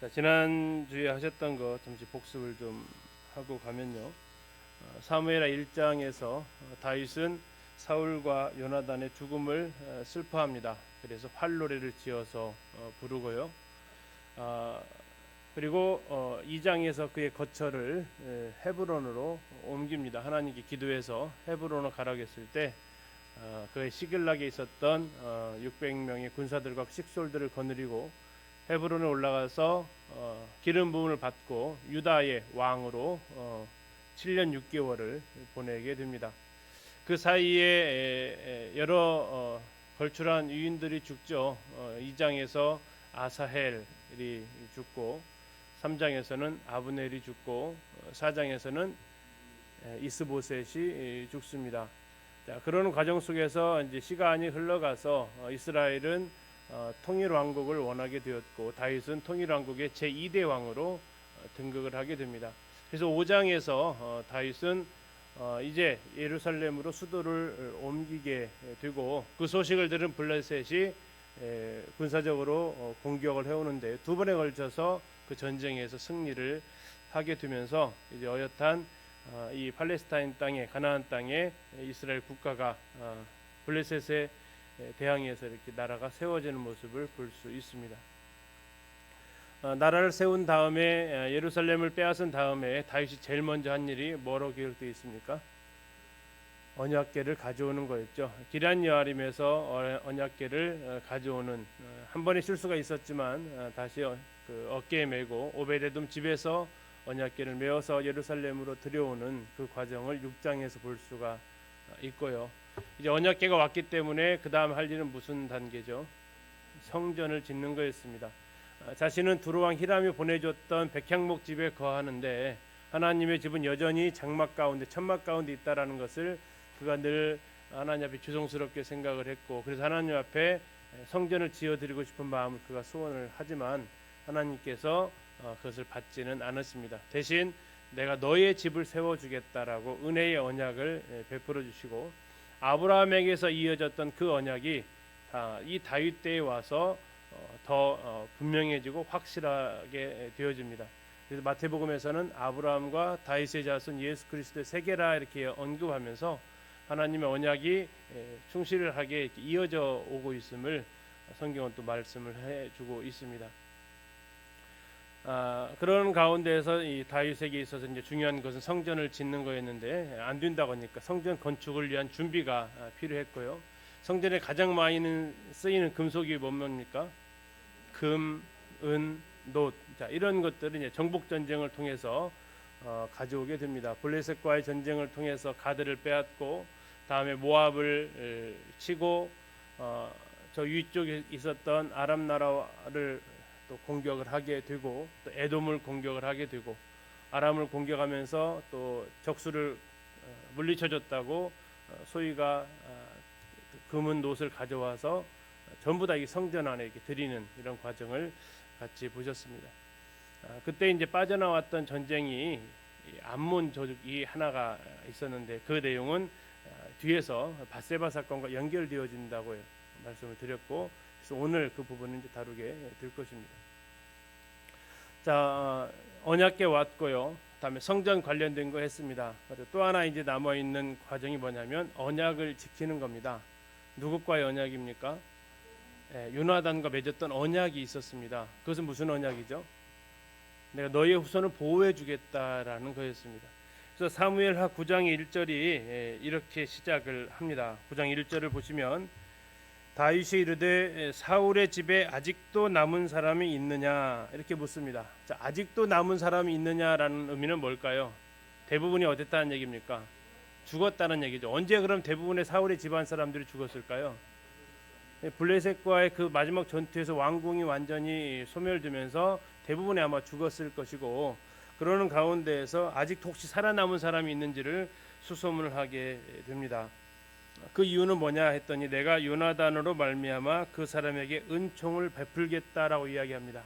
자, 지난주에 하셨던 거 잠시 복습을 좀 하고 가면요. 사무엘하 1장에서 다윗은 사울과 요나단의 죽음을 슬퍼합니다. 그래서 활노래를 지어서 부르고요. 그리고 2장에서 그의 거처를 헤브론으로 옮깁니다. 하나님께 기도해서 헤브론으로 가라고 했을 때 그의 시글락에 있었던 600명의 군사들과 식솔들을 거느리고 헤브론에 올라가서 기름 부음을 받고 유다의 왕으로 7년 6개월을 보내게 됩니다. 그 사이에 여러 걸출한 유인들이 죽죠. 2장에서 아사헬이 죽고 3장에서는 아브넬이 죽고 4장에서는 이스보셋이 죽습니다. 자, 그러는 과정 속에서 이제 시간이 흘러가서 이스라엘은 통일 왕국을 원하게 되었고 다윗은 통일 왕국의 제2대 왕으로 등극을 하게 됩니다. 그래서 5장에서 다윗은 이제 예루살렘으로 수도를 옮기게 되고 그 소식을 들은 블레셋이 군사적으로 공격을 해오는데 두 번에 걸쳐서 그 전쟁에서 승리를 하게 되면서 이제 어엿한 이 팔레스타인 땅에 가나안 땅에 이스라엘 국가가 블레셋에 대항해서 이렇게 나라가 세워지는 모습을 볼 수 있습니다. 나라를 세운 다음에 예루살렘을 빼앗은 다음에 다윗이 제일 먼저 한 일이 뭐로 기록되어 있습니까? 언약궤를 가져오는 거였죠. 기럇 여아림에서 언약궤를 가져오는 한 번의 실수가 있었지만 다시 그 어깨에 메고 오베데돔 집에서 언약궤를 메어서 예루살렘으로 들여오는 그 과정을 6장에서 볼 수가 있고요. 이제 언약궤가 왔기 때문에 그 다음 할 일은 무슨 단계죠? 성전을 짓는 거였습니다. 자신은 두로왕 히람이 보내줬던 백향목 집에 거하는데 하나님의 집은 여전히 장막 가운데 천막 가운데 있다라는 것을 그가 늘 하나님 앞에 죄송스럽게 생각을 했고 그래서 하나님 앞에 성전을 지어드리고 싶은 마음을 그가 소원을 하지만 하나님께서 그것을 받지는 않았습니다. 대신 내가 너의 집을 세워주겠다라고 은혜의 언약을 베풀어 주시고 아브라함에게서 이어졌던 그 언약이 이 다윗 때에 와서 더 분명해지고 확실하게 되어집니다. 그래서 마태복음에서는 아브라함과 다윗의 자손 예수 그리스도의 세계라 이렇게 언급하면서 하나님의 언약이 충실하게 이어져 오고 있음을 성경은 또 말씀을 해주고 있습니다. 그런 가운데에서 이 다윗에게 있어서 이제 중요한 것은 성전을 짓는 거였는데 안 된다고 하니까 성전 건축을 위한 준비가 필요했고요. 성전에 가장 많이 쓰이는 금속이 뭡니까? 금, 은, 놋. 자, 이런 것들은 이제 정복 전쟁을 통해서 가져오게 됩니다. 블레셋과의 전쟁을 통해서 가드를 빼앗고 다음에 모압을 치고 저 위쪽에 있었던 아람 나라를 또 공격을 하게 되고 또 에돔을 공격을 하게 되고 아람을 공격하면서 또 적수를 물리쳐줬다고 소위가 금은 놋을 가져와서 전부 다 이 성전 안에 이렇게 드리는 이런 과정을 같이 보셨습니다. 그때 이제 빠져나왔던 전쟁이 암몬 조직이 하나가 있었는데 그 내용은 뒤에서 밧세바 사건과 연결되어진다고 말씀을 드렸고 그래서 오늘 그 부분을 이제 다루게 될 것입니다. 자, 언약궤 왔고요. 다음에 성전 관련된 거 했습니다. 그리고 또 하나 이제 남아 있는 과정이 뭐냐면 언약을 지키는 겁니다. 누구과의 언약입니까? 요나단과 맺었던 언약이 있었습니다. 그것은 무슨 언약이죠? 내가 너의 후손을 보호해 주겠다라는 거였습니다. 그래서 사무엘하 9장의 1절이 이렇게 시작을 합니다. 9장 1절을 보시면 다윗이 이르되 사울의 집에 아직도 남은 사람이 있느냐 이렇게 묻습니다. 자, 아직도 남은 사람이 있느냐라는 의미는 뭘까요? 대부분이 어땠다는 얘기입니까? 죽었다는 얘기죠. 언제 그럼 대부분의 사울의 집안 사람들이 죽었을까요? 블레셋과의 그 마지막 전투에서 왕궁이 완전히 소멸되면서 대부분이 아마 죽었을 것이고 그러는 가운데에서 아직 혹시 살아남은 사람이 있는지를 수소문을 하게 됩니다. 그 이유는 뭐냐 했더니 내가 요나단으로 말미암아 그 사람에게 은총을 베풀겠다라고 이야기합니다.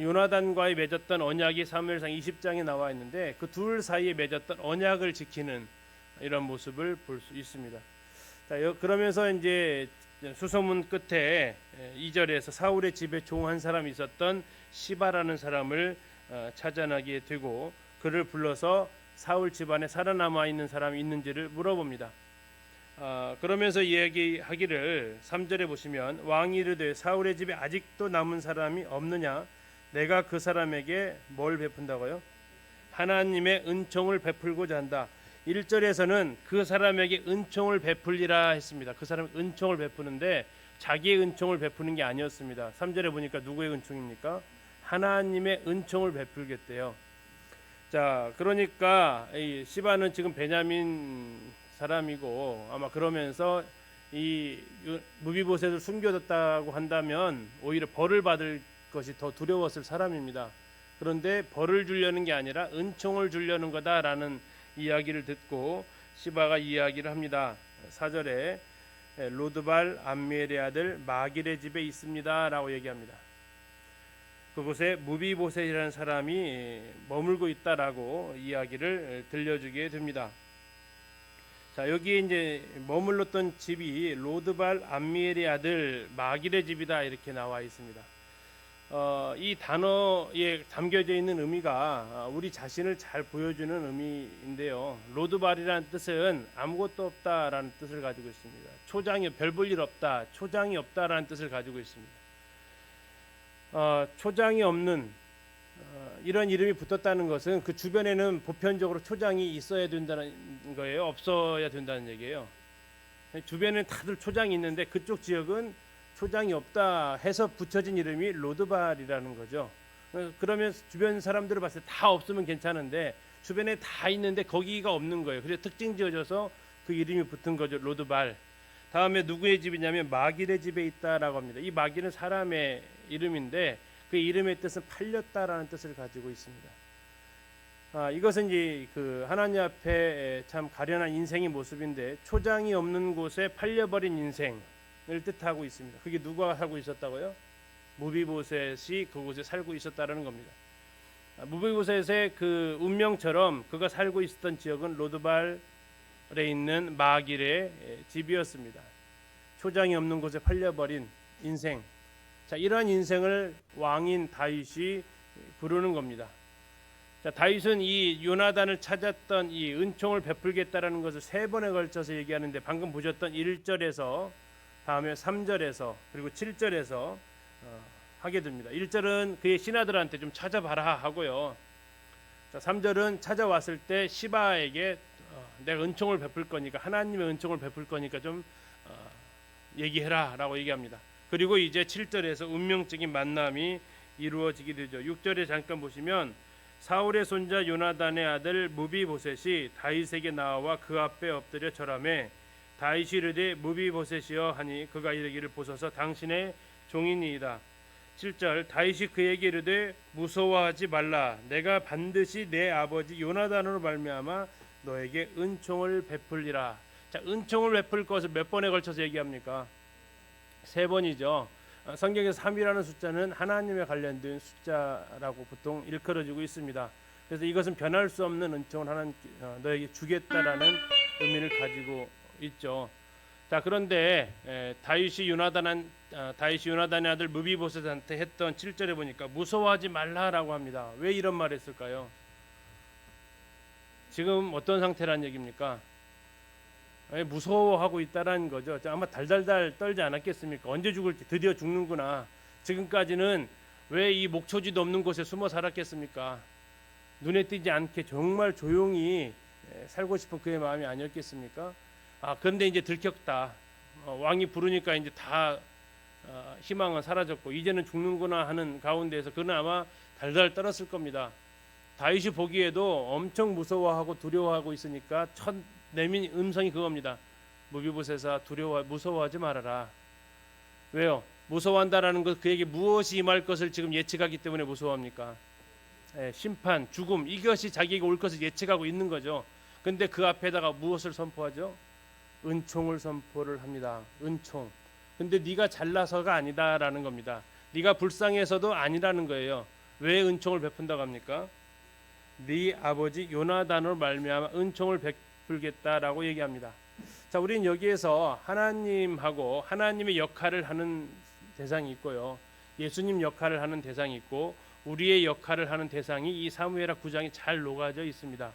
요나단과의 맺었던 언약이 사무엘상 20장에 나와 있는데 그 둘 사이에 맺었던 언약을 지키는 이런 모습을 볼 수 있습니다. 자, 그러면서 이제 수소문 끝에 2절에서 사울의 집에 종 한 사람이 있었던 시바라는 사람을 찾아나게 되고 그를 불러서 사울 집안에 살아남아 있는 사람이 있는지를 물어봅니다. 그러면서 이야기하기를 3절에 보시면 왕이 이르되 사울의 집에 아직도 남은 사람이 없느냐? 내가 그 사람에게 뭘 베푼다고요? 하나님의 은총을 베풀고자 한다. 1절에서는 그 사람에게 은총을 베풀리라 했습니다. 그 사람의 은총을 베푸는데 자기의 은총을 베푸는 게 아니었습니다. 3절에 보니까 누구의 은총입니까? 하나님의 은총을 베풀겠대요. 자, 그러니까 이 시바는 지금 베냐민 사람이고 아마 그러면서 이 무비보셋을 숨겨뒀다고 한다면 오히려 벌을 받을 것이 더 두려웠을 사람입니다. 그런데 벌을 주려는 게 아니라 은총을 주려는 거다라는 이야기를 듣고 시바가 이야기를 합니다. 4절에 로드발 암미엘의 아들 마길의 집에 있습니다라고 얘기합니다. 그곳에 무비보셋이라는 사람이 머물고 있다라고 이야기를 들려주게 됩니다. 자, 여기에 이제 머물렀던 집이 로드발 암미엘의 아들 마길의 집이다 이렇게 나와 있습니다. 이 단어에 담겨져 있는 의미가 우리 자신을 잘 보여주는 의미인데요. 로드발이라는 뜻은 아무것도 없다라는 뜻을 가지고 있습니다. 초장이 별 볼 일 없다, 초장이 없다라는 뜻을 가지고 있습니다. 초장이 없는 이런 이름이 붙었다는 것은 그 주변에는 보편적으로 초장이 있어야 된다는 거예요. 없어야 된다는 얘기예요. 주변에는 다들 초장이 있는데 그쪽 지역은 초장이 없다 해서 붙여진 이름이 로드발이라는 거죠. 그러면 주변 사람들을 봤을 때 다 없으면 괜찮은데 주변에 다 있는데 거기가 없는 거예요. 그래서 특징 지어져서 그 이름이 붙은 거죠. 로드발. 다음에 누구의 집이냐면 마길의 집에 있다라고 합니다. 이 마길은 사람의 이름인데 그 이름의 뜻은 팔렸다라는 뜻을 가지고 있습니다. 이것은 이제 그 하나님 앞에 참 가련한 인생의 모습인데 초장이 없는 곳에 팔려버린 인생을 뜻하고 있습니다. 그게 누가 살고 있었다고요? 무비보셋이 그곳에 살고 있었다라는 겁니다. 무비보셋의 그 운명처럼 그가 살고 있었던 지역은 로드발에 있는 마길의 집이었습니다. 초장이 없는 곳에 팔려버린 인생. 자, 이러한 인생을 왕인 다윗이 부르는 겁니다. 자, 다윗은 이 요나단을 찾았던 이 은총을 베풀겠다라는 것을 3번에 걸쳐서 얘기하는데 방금 보셨던 1절에서 다음에 3절에서 그리고 7절에서 하게 됩니다. 1절은 그의 신하들한테 좀 찾아봐라 하고요. 자, 3절은 찾아왔을 때 시바에게 내가 은총을 베풀 거니까 하나님의 은총을 베풀 거니까 좀 얘기해라 라고 얘기합니다. 그리고 이제 7절에서 운명적인 만남이 이루어지게 되죠. 6절에 잠깐 보시면 사울의 손자 요나단의 아들 무비보셋이 다윗에게 나와 그 앞에 엎드려 절하매 다윗이 이르되 무비보셋이여 하니 그가 이르기를 보소서 당신의 종이니이다. 7절 다윗이 그에게 이르되 무서워하지 말라 내가 반드시 내 아버지 요나단으로 말미암아 너에게 은총을 베풀리라. 자, 은총을 베풀 것을 몇 번에 걸쳐서 얘기합니까? 3번이죠. 성경에서 3이라는 숫자는 하나님에 관련된 숫자라고 보통 일컬어지고 있습니다. 그래서 이것은 변할 수 없는 은총을 하나님 너에게 주겠다라는 의미를 가지고 있죠. 자, 그런데 다윗이 요나단의 아들 무비보셋한테 했던 7절에 보니까 무서워하지 말라라고 합니다. 왜 이런 말을 했을까요? 지금 어떤 상태란 얘기입니까? 무서워하고 있다라는 거죠. 아마 달달달 떨지 않았겠습니까? 언제 죽을지 드디어 죽는구나. 지금까지는 왜 이 목초지도 없는 곳에 숨어 살았겠습니까? 눈에 띄지 않게 정말 조용히 살고 싶은 그의 마음이 아니었겠습니까? 그런데 이제 들켰다. 왕이 부르니까 이제 다 희망은 사라졌고 이제는 죽는구나 하는 가운데에서 그는 아마 달달 떨었을 겁니다. 다윗이 보기에도 엄청 무서워하고 두려워하고 있으니까 첫 내민 음성이 그겁니다. 무비보셋아 무서워하지 말아라. 왜요? 무서워한다라는 것 그에게 무엇이 임할 것을 지금 예측하기 때문에 무서워합니까? 심판, 죽음 이것이 자기에게 올 것을 예측하고 있는 거죠. 근데 그 앞에다가 무엇을 선포하죠? 은총을 선포를 합니다. 은총. 근데 네가 잘나서가 아니다라는 겁니다. 네가 불쌍해서도 아니라는 거예요. 왜 은총을 베푼다고 합니까? 네 아버지 요나단으로 말미암아 은총을 베풀겠다라고 얘기합니다. 자, 우리는 여기에서 하나님하고 하나님의 역할을 하는 대상이 있고요. 예수님 역할을 하는 대상이 있고 우리의 역할을 하는 대상이 이 사무엘하 9장에 잘 녹아져 있습니다.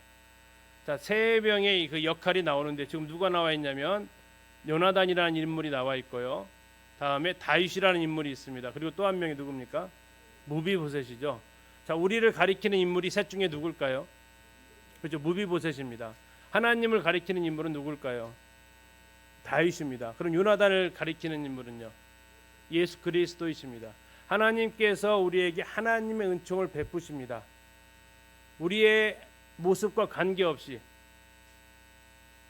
자, 세 명의 그 역할이 나오는데 지금 누가 나와 있냐면 요나단이라는 인물이 나와 있고요. 다음에 다윗이라는 인물이 있습니다. 그리고 또 한 명이 누굽니까? 무비보셋이죠. 자, 우리를 가리키는 인물이 셋 중에 누굴까요? 그렇죠. 무비보셋입니다. 하나님을 가리키는 인물은 누굴까요? 다윗입니다. 그럼 요나단을 가리키는 인물은요? 예수 그리스도이십니다. 하나님께서 우리에게 하나님의 은총을 베푸십니다. 우리의 모습과 관계없이.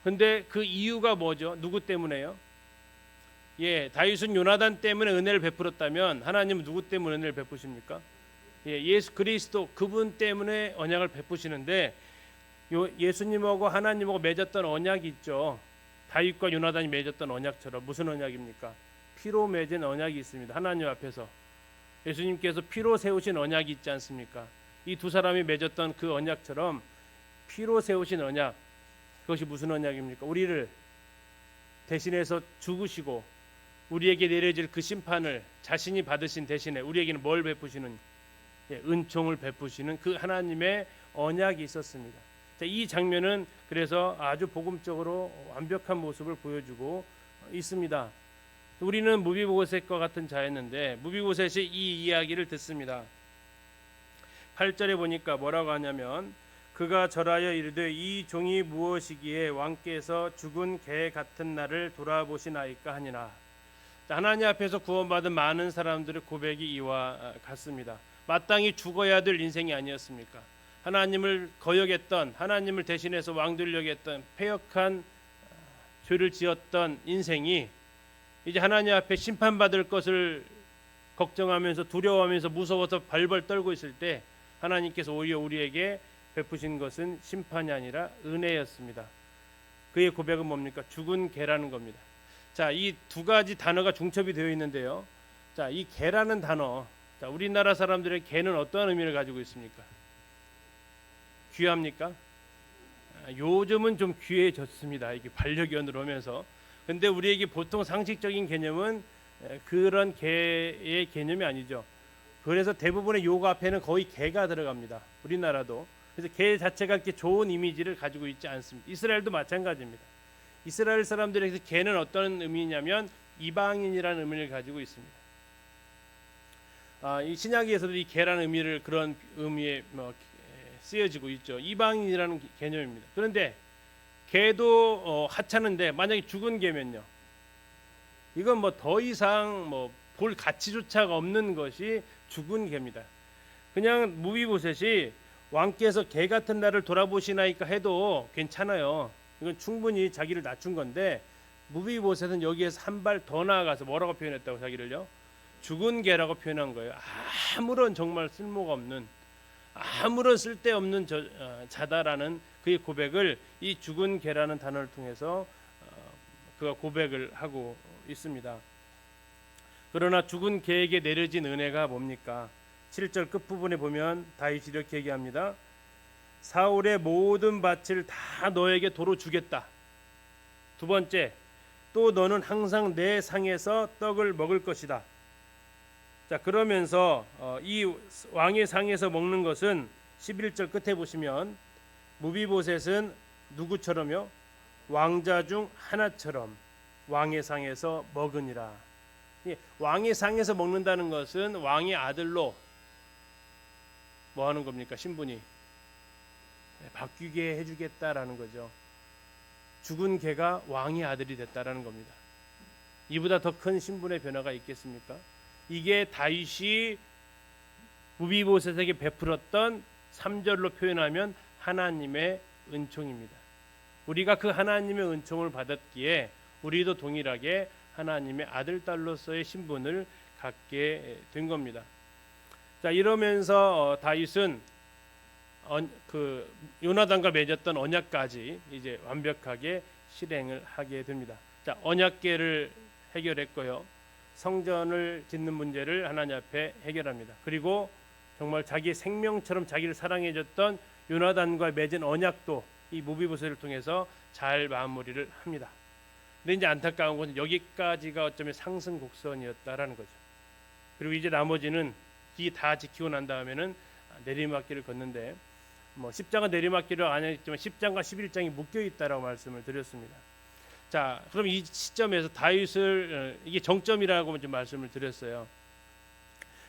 근데 그 이유가 뭐죠? 누구 때문에요? 다윗은 요나단 때문에 은혜를 베풀었다면 하나님은 누구 때문에 은혜를 베푸십니까? 예수 그리스도 그분 때문에 언약을 베푸시는데 예수님하고 하나님하고 맺었던 언약이 있죠. 다윗과 요나단이 맺었던 언약처럼. 무슨 언약입니까? 피로 맺은 언약이 있습니다. 하나님 앞에서 예수님께서 피로 세우신 언약이 있지 않습니까? 이 두 사람이 맺었던 그 언약처럼 피로 세우신 언약, 그것이 무슨 언약입니까? 우리를 대신해서 죽으시고 우리에게 내려질 그 심판을 자신이 받으신 대신에 우리에게는 뭘 베푸시는, 은총을 베푸시는 그 하나님의 언약이 있었습니다. 자, 이 장면은 그래서 아주 복음적으로 완벽한 모습을 보여주고 있습니다. 우리는 무비보셋과 같은 자였는데 무비보셋이 이 이야기를 듣습니다. 8절에 보니까 뭐라고 하냐면 그가 절하여 이르되 이 종이 무엇이기에 왕께서 죽은 개 같은 나를 돌아보시나이까 하니라. 하나님 앞에서 구원받은 많은 사람들의 고백이 이와 같습니다. 마땅히 죽어야 될 인생이 아니었습니까? 하나님을 거역했던, 하나님을 대신해서 왕되려고 했던 패역한 죄를 지었던 인생이 이제 하나님 앞에 심판받을 것을 걱정하면서 두려워하면서 무서워서 벌벌 떨고 있을 때 하나님께서 오히려 우리에게 베푸신 것은 심판이 아니라 은혜였습니다. 그의 고백은 뭡니까? 죽은 개라는 겁니다. 자, 이 두 가지 단어가 중첩이 되어 있는데요. 자, 이 개라는 단어, 자, 우리나라 사람들의 개는 어떠한 의미를 가지고 있습니까? 귀합니까? 요즘은 좀 귀해졌습니다. 이게 반려견으로 오면서. 근데 우리에게 보통 상식적인 개념은 그런 개의 개념이 아니죠. 그래서 대부분의 요가 앞에는 거의 개가 들어갑니다. 우리나라도. 그래서 개 자체가 이렇게 좋은 이미지를 가지고 있지 않습니다. 이스라엘도 마찬가지입니다. 이스라엘 사람들에게서 개는 어떤 의미냐면 이방인이라는 의미를 가지고 있습니다. 이 신약에서도 이 개라는 의미를 그런 의미에 쓰여지고 있죠. 이방인이라는 개념입니다. 그런데 개도 하찮은데 만약에 죽은 개면요, 이건 뭐 더 이상 볼 가치조차가 없는 것이 죽은 개입니다. 그냥 무비보셋이 왕께서 개 같은 나를 돌아보시나이까 해도 괜찮아요. 이건 충분히 자기를 낮춘 건데 무비보셋은 여기에서 한 발 더 나아가서 뭐라고 표현했다고? 자기를요, 죽은 개라고 표현한 거예요. 아무런 정말 쓸모가 없는, 아무런 쓸데없는 자다라는 그의 고백을 이 죽은 개라는 단어를 통해서 그가 고백을 하고 있습니다. 그러나 죽은 개에게 내려진 은혜가 뭡니까? 7절 끝부분에 보면 다윗이 이렇게 얘기합니다. 사울의 모든 밭을 다 너에게 도로 주겠다. 두 번째, 또 너는 항상 내 상에서 떡을 먹을 것이다. 자, 그러면서 이 왕의 상에서 먹는 것은 11절 끝에 보시면 무비보셋은 누구처럼요? 왕자 중 하나처럼 왕의 상에서 먹으니라. 왕의 상에서 먹는다는 것은 왕의 아들로 뭐 하는 겁니까? 신분이 바뀌게 해주겠다라는 거죠. 죽은 개가 왕의 아들이 됐다라는 겁니다. 이보다 더 큰 신분의 변화가 있겠습니까? 이게 다윗이 무비보셋에게 베풀었던 3절로 표현하면 하나님의 은총입니다. 우리가 그 하나님의 은총을 받았기에 우리도 동일하게 하나님의 아들 딸로서의 신분을 갖게 된 겁니다. 자, 이러면서 다윗은 그 요나단과 맺었던 언약까지 이제 완벽하게 실행을 하게 됩니다. 자, 언약궤를 해결했고요. 성전을 짓는 문제를 하나님 앞에 해결합니다. 그리고 정말 자기의 생명처럼 자기를 사랑해줬던 요나단과 맺은 언약도 이 무비보셋을 통해서 잘 마무리를 합니다. 근데 이제 안타까운 것은 여기까지가 어쩌면 상승 곡선이었다라는 거죠. 그리고 이제 나머지는 이 다 지키고 난 다음에는 내리막길을 걷는데 뭐 10장은 내리막길을 안 했지만 10장과 11장이 묶여 있다라고 말씀을 드렸습니다. 자, 그럼 이 시점에서 다윗을 이게 정점이라고 좀 말씀을 드렸어요.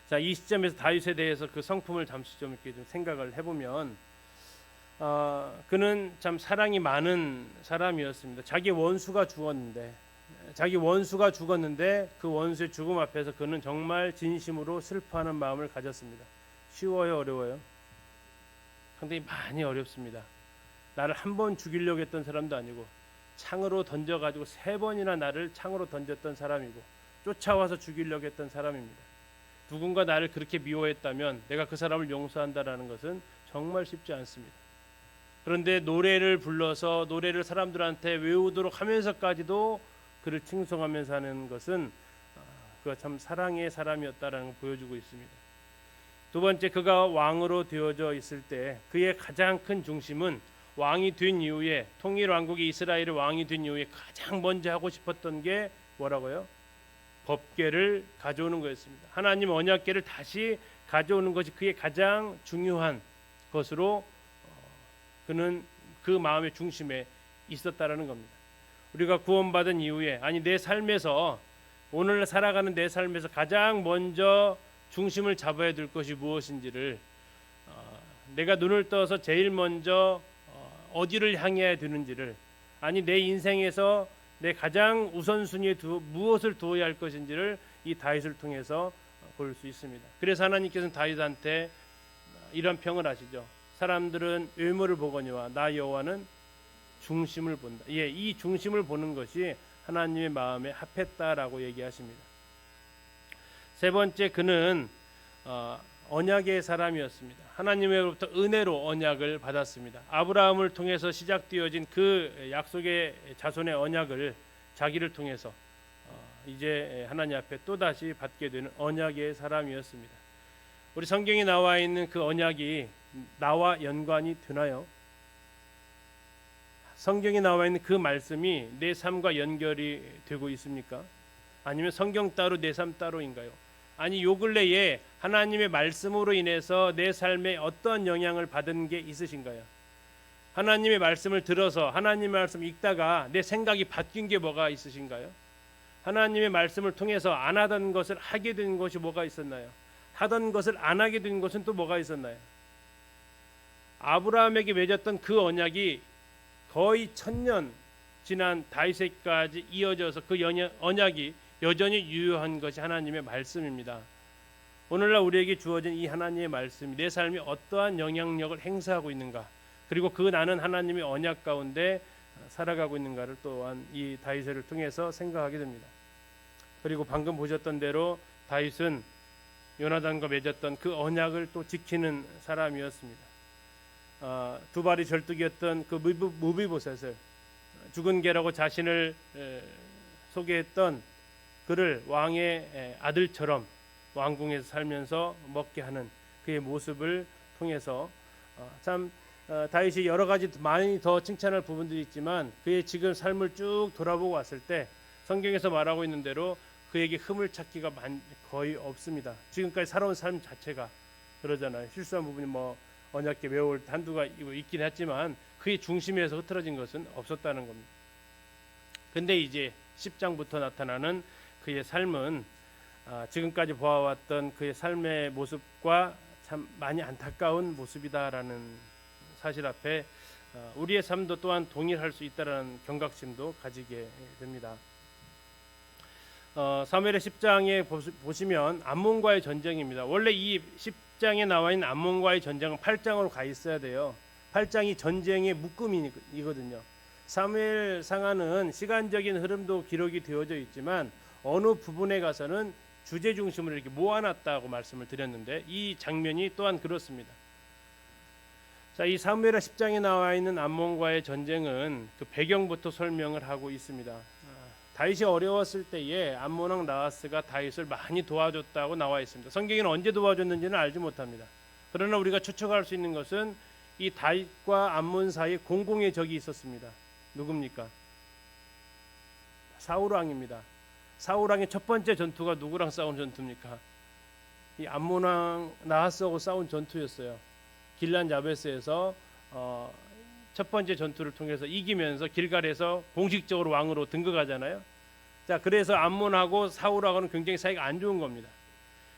자, 이 시점에서 다윗에 대해서 그 성품을 잠시 좀 이렇게 좀 생각을 해보면, 그는 참 사랑이 많은 사람이었습니다. 자기 원수가 죽었는데 그 원수의 죽음 앞에서 그는 정말 진심으로 슬퍼하는 마음을 가졌습니다. 쉬워요, 어려워요? 상당히 많이 어렵습니다. 나를 한 번 죽이려고 했던 사람도 아니고 창으로 던져가지고 3번이나 나를 창으로 던졌던 사람이고 쫓아와서 죽이려고 했던 사람입니다. 누군가 나를 그렇게 미워했다면 내가 그 사람을 용서한다라는 것은 정말 쉽지 않습니다. 그런데 노래를 불러서 노래를 사람들한테 외우도록 하면서까지도 그를 칭송하면서 하는 것은 그가 참 사랑의 사람이었다라는 걸 보여주고 있습니다. 두 번째, 그가 왕으로 되어져 있을 때 그의 가장 큰 중심은 왕이 된 이후에 통일 왕국이 이스라엘의 왕이 된 이후에 가장 먼저 하고 싶었던 게 뭐라고요? 법궤를 가져오는 거였습니다. 하나님 언약궤를 다시 가져오는 것이 그의 가장 중요한 것으로 그는 그 마음의 중심에 있었다라는 겁니다. 우리가 구원받은 이후에 내 삶에서 오늘 살아가는 내 삶에서 가장 먼저 중심을 잡아야 될 것이 무엇인지를 내가 눈을 떠서 제일 먼저 어디를 향해야 되는지를 내 인생에서 내 가장 우선순위에 무엇을 두어야 할 것인지를 이 다윗을 통해서 볼 수 있습니다. 그래서 하나님께서는 다윗한테 이런 평을 하시죠. 사람들은 외모를 보거니와 나 여호와는 중심을 본다. 이 중심을 보는 것이 하나님의 마음에 합했다라고 얘기하십니다. 세 번째, 그는 언약의 사람이었습니다. 하나님으로부터 은혜로 언약을 받았습니다. 아브라함을 통해서 시작되어진 그 약속의 자손의 언약을 자기를 통해서 이제 하나님 앞에 또다시 받게 되는 언약의 사람이었습니다. 우리 성경에 나와 있는 그 언약이 나와 연관이 되나요? 성경에 나와 있는 그 말씀이 내 삶과 연결이 되고 있습니까? 아니면 성경 따로 내 삶 따로인가요? 요 근래에 하나님의 말씀으로 인해서 내 삶에 어떤 영향을 받은 게 있으신가요? 하나님의 말씀을 들어서 하나님의 말씀 읽다가 내 생각이 바뀐 게 뭐가 있으신가요? 하나님의 말씀을 통해서 안 하던 것을 하게 된 것이 뭐가 있었나요? 하던 것을 안 하게 된 것은 또 뭐가 있었나요? 아브라함에게 맺었던 그 언약이 거의 1000년 지난 다윗에까지 이어져서 그 언약이 여전히 유효한 것이 하나님의 말씀입니다. 오늘날 우리에게 주어진 이 하나님의 말씀이 내 삶에 어떠한 영향력을 행사하고 있는가, 그리고 나는 하나님의 언약 가운데 살아가고 있는가를 또한 이 다윗을 통해서 생각하게 됩니다. 그리고 방금 보셨던 대로 다윗은 요나단과 맺었던 그 언약을 또 지키는 사람이었습니다. 두 발이 절뚝이었던 그 무비보셋을 죽은 개라고 자신을 소개했던 그를 왕의 아들처럼 왕궁에서 살면서 먹게 하는 그의 모습을 통해서 다윗이 여러 가지 많이 더 칭찬할 부분들이 있지만 그의 지금 삶을 쭉 돌아보고 왔을 때 성경에서 말하고 있는 대로 그에게 흠을 찾기가 거의 없습니다. 지금까지 살아온 삶 자체가 그러잖아요. 실수한 부분이 언약궤 외울 한두가 있긴 했지만 그의 중심에서 흐트러진 것은 없었다는 겁니다. 근데 이제 10장부터 나타나는 그의 삶은 지금까지 보아왔던 그의 삶의 모습과 참 많이 안타까운 모습이다라는 사실 앞에 우리의 삶도 또한 동일할 수 있다라는 경각심도 가지게 됩니다. 사무엘의 10장에 보시면 암몬과의 전쟁입니다. 원래 이 10장에 나와 있는 암몬과의 전쟁은 8장으로 가 있어야 돼요. 8장이 전쟁의 묶음이거든요. 사무엘 상하는 시간적인 흐름도 기록이 되어져 있지만 어느 부분에 가서는 주제 중심으로 이렇게 모아놨다고 말씀을 드렸는데 이 장면이 또한 그렇습니다. 이 사무엘하 10장에 나와 있는 암몬과의 전쟁은 그 배경부터 설명을 하고 있습니다. 다윗이 어려웠을 때에 암몬 왕 나하스가 다윗을 많이 도와줬다고 나와 있습니다. 성경에는 언제 도와줬는지는 알지 못합니다. 그러나 우리가 추측할 수 있는 것은 이 다윗과 암몬 사이에 공공의 적이 있었습니다. 누굽니까? 사울 왕입니다. 사울 왕의 첫 번째 전투가 누구랑 싸운 전투입니까? 이 암몬 왕 나하스하고 싸운 전투였어요. 길란 야베스에서 첫 번째 전투를 통해서 이기면서 길갈에서 공식적으로 왕으로 등극하잖아요. 자, 그래서 암몬하고 사울하고는 굉장히 사이가 안 좋은 겁니다.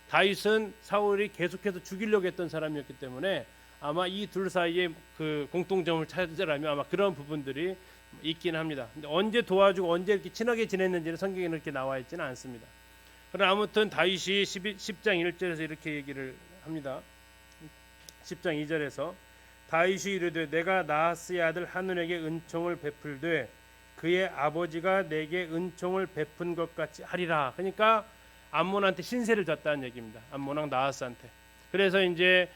다윗은 사울이 계속해서 죽이려고 했던 사람이었기 때문에 아마 이 둘 사이에 그 공통점을 찾으라면 아마 그런 부분들이 있긴 합니다. 근데 언제 도와주고 언제 이렇게 친하게 지냈는지는 성경에 이렇게 나와 있지는 않습니다. 그러나 아무튼 다윗이 10장 1절에서 이렇게 얘기를 합니다. 10장 2절에서 다윗이 이르되 내가 나하스의 아들 하눈에게 은총을 베풀되 그의 아버지가 내게 은총을 베푼 것 같이 하리라. 그러니까 암몬한테 신세를 졌다는 얘기입니다. 암몬 왕 나하스한테. 그래서 이제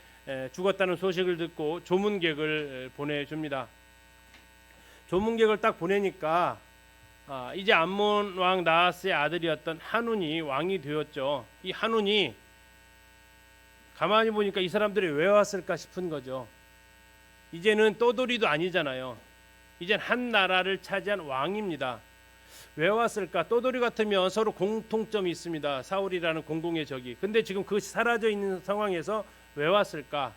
죽었다는 소식을 듣고 조문객을 보내줍니다. 조문객을 딱 보내니까 이제 암몬 왕 나하스의 아들이었던 한운이 왕이 되었죠. 이 한운이 가만히 보니까 이 사람들이 왜 왔을까 싶은 거죠. 이제는 떠돌이도 아니잖아요. 이젠 한 나라를 차지한 왕입니다. 왜 왔을까? 떠돌이 같으면 서로 공통점이 있습니다. 사울이라는 공공의 적이. 근데 지금 그것이 사라져 있는 상황에서 왜 왔을까?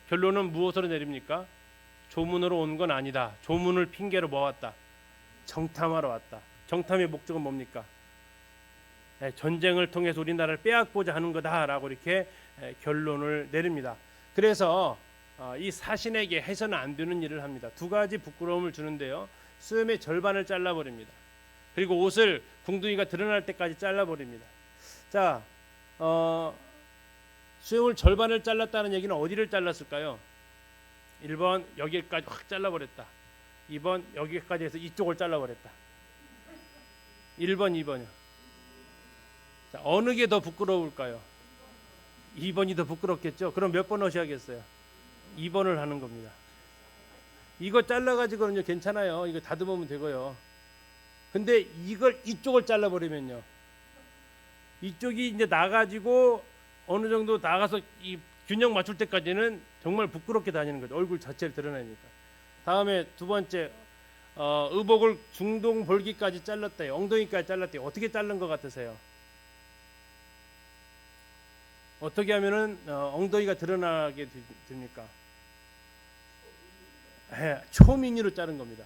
결론은 무엇으로 내립니까? 조문으로 온 건 아니다. 조문을 핑계로 모았다. 정탐하러 왔다. 정탐의 목적은 뭡니까? 전쟁을 통해서 우리나라를 빼앗고자 하는 거다라고 이렇게 결론을 내립니다. 그래서 이 사신에게 해서는 안 되는 일을 합니다. 두 가지 부끄러움을 주는데요. 수염의 절반을 잘라버립니다. 그리고 옷을 궁둥이가 드러날 때까지 잘라버립니다. 자, 수염을 절반을 잘랐다는 얘기는 어디를 잘랐을까요? 1번 여기까지 확 잘라버렸다. 2번 여기까지 해서 이쪽을 잘라버렸다. 1번, 2번이요. 자, 어느 게 더 부끄러울까요? 2번이 더 부끄럽겠죠. 그럼 몇 번 하셔야겠어요? 2번을 하는 겁니다. 이거 잘라가지고는요 괜찮아요. 이거 다듬으면 되고요. 근데 이걸 이쪽을 잘라버리면요, 이쪽이 이제 나가지고 어느 정도 나가서 이 균형 맞출 때까지는 정말 부끄럽게 다니는 거죠. 얼굴 자체를 드러내니까. 다음에 두 번째, 의복을 중동 볼기까지 잘랐대요. 엉덩이까지 잘랐대요. 어떻게 자른 것 같으세요? 어떻게 하면은 엉덩이가 드러나게 됩니까? 초미니로 자른 겁니다.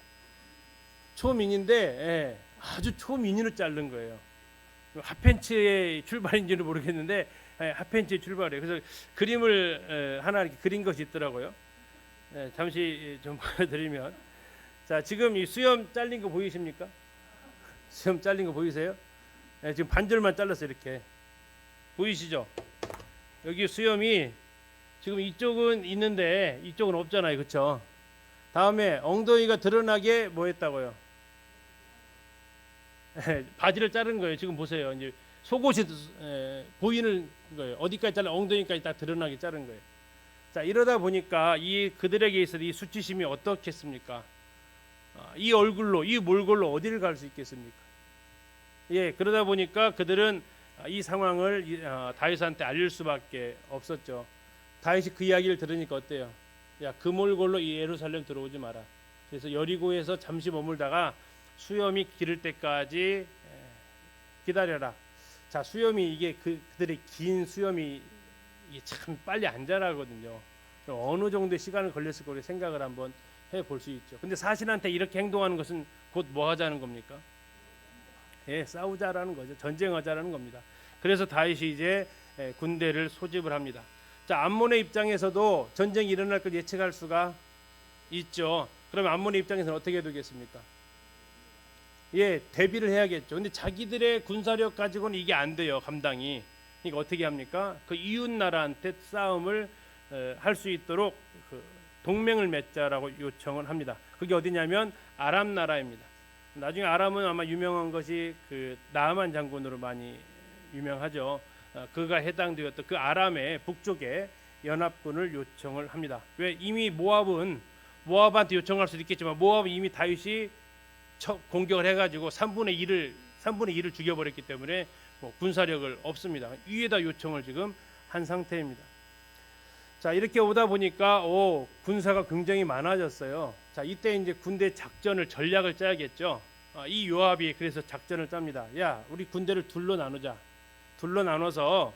초미니인데 아주 초미니로 자른 거예요. 핫팬츠의 출발인지는 모르겠는데 핫팬츠의 출발이에요. 그래서 그림을 하나 이렇게 그린 것이 있더라고요. 잠시 좀 보여드리면, 자, 지금 이 수염 잘린 거 보이십니까? 수염 잘린 거 보이세요? 지금 반절만 잘랐어요. 이렇게 보이시죠? 여기 수염이 지금 이쪽은 있는데 이쪽은 없잖아요. 그렇죠? 다음에 엉덩이가 드러나게 뭐 했다고요? 바지를 자른 거예요. 지금 보세요. 이제 속옷이 보이는 거예요. 어디까지 잘라? 엉덩이까지 딱 드러나게 자른 거예요. 자, 이러다 보니까 이 그들에게 있어서 이 수치심이 어떻겠습니까? 이 얼굴로, 이 몰골로 어디를 갈 수 있겠습니까? 예, 그러다 보니까 그들은 이 상황을 다윗한테 알릴 수밖에 없었죠. 다윗이 그 이야기를 들으니까 어때요? 야, 그 몰골로 이 예루살렘 들어오지 마라. 그래서 여리고에서 잠시 머물다가 수염이 기를 때까지 기다려라. 자, 수염이 이게 그들의 긴 수염이 이게 참 빨리 안 자라거든요. 어느 정도의 시간을 걸렸을 거를 생각을 한번 해볼 수 있죠. 근데 사신한테 이렇게 행동하는 것은 곧 뭐 하자는 겁니까? 예, 싸우자라는 거죠. 전쟁하자라는 겁니다. 그래서 다윗이 이제 군대를 소집을 합니다. 자, 암몬의 입장에서도 전쟁이 일어날 걸 예측할 수가 있죠. 그러면 암몬의 입장에서는 어떻게 되겠습니까? 예, 대비를 해야겠죠. 근데 자기들의 군사력 가지고는 이게 안 돼요, 감당이. 그러니까 어떻게 합니까? 그 이웃 나라한테 싸움을 할 수 있도록 그 동맹을 맺자라고 요청을 합니다. 그게 어디냐면 아람 나라입니다. 나중에 아람은 아마 유명한 것이 그 나아만 장군으로 많이 유명하죠. 그가 해당되었던 그 아람의 북쪽에 연합군을 요청을 합니다. 왜? 이미 모압한테 요청할 수도 있겠지만 모압은 이미 다윗이 공격을 해가지고 3분의 1을 죽여버렸기 때문에 뭐 군사력을 없습니다. 위에다 요청을 지금 한 상태입니다. 자, 이렇게 오다 보니까 군사가 굉장히 많아졌어요. 자, 이때 이제 군대 작전을 전략을 짜야겠죠. 이 요압이 그래서 작전을 짭니다. 야, 우리 군대를 둘로 나누자. 둘로 나눠서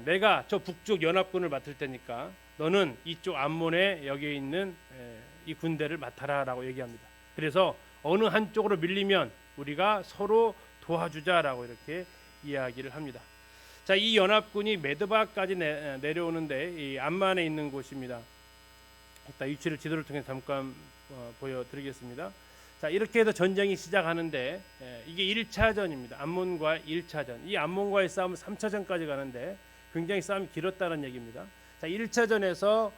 내가 저 북쪽 연합군을 맡을 테니까 너는 이쪽 암몬에 여기에 있는 이 군대를 맡아라라고 얘기합니다. 그래서 어느 한쪽으로 밀리면 우리가 서로 도와주자라고 이렇게 이야기를 합니다. 자, 이 연합군이 메드바까지 내려오는데 이 암만에 있는 곳입니다. 이따 위치를 지도를 통해 잠깐 보여드리겠습니다. 자, 이렇게 해서 전쟁이 시작하는데 이게 1차전입니다. 암몬과 1차전. 이 암몬과의 싸움은 3차전까지 가는데 굉장히 싸움이 길었다는 얘기입니다. 자, 1차전에서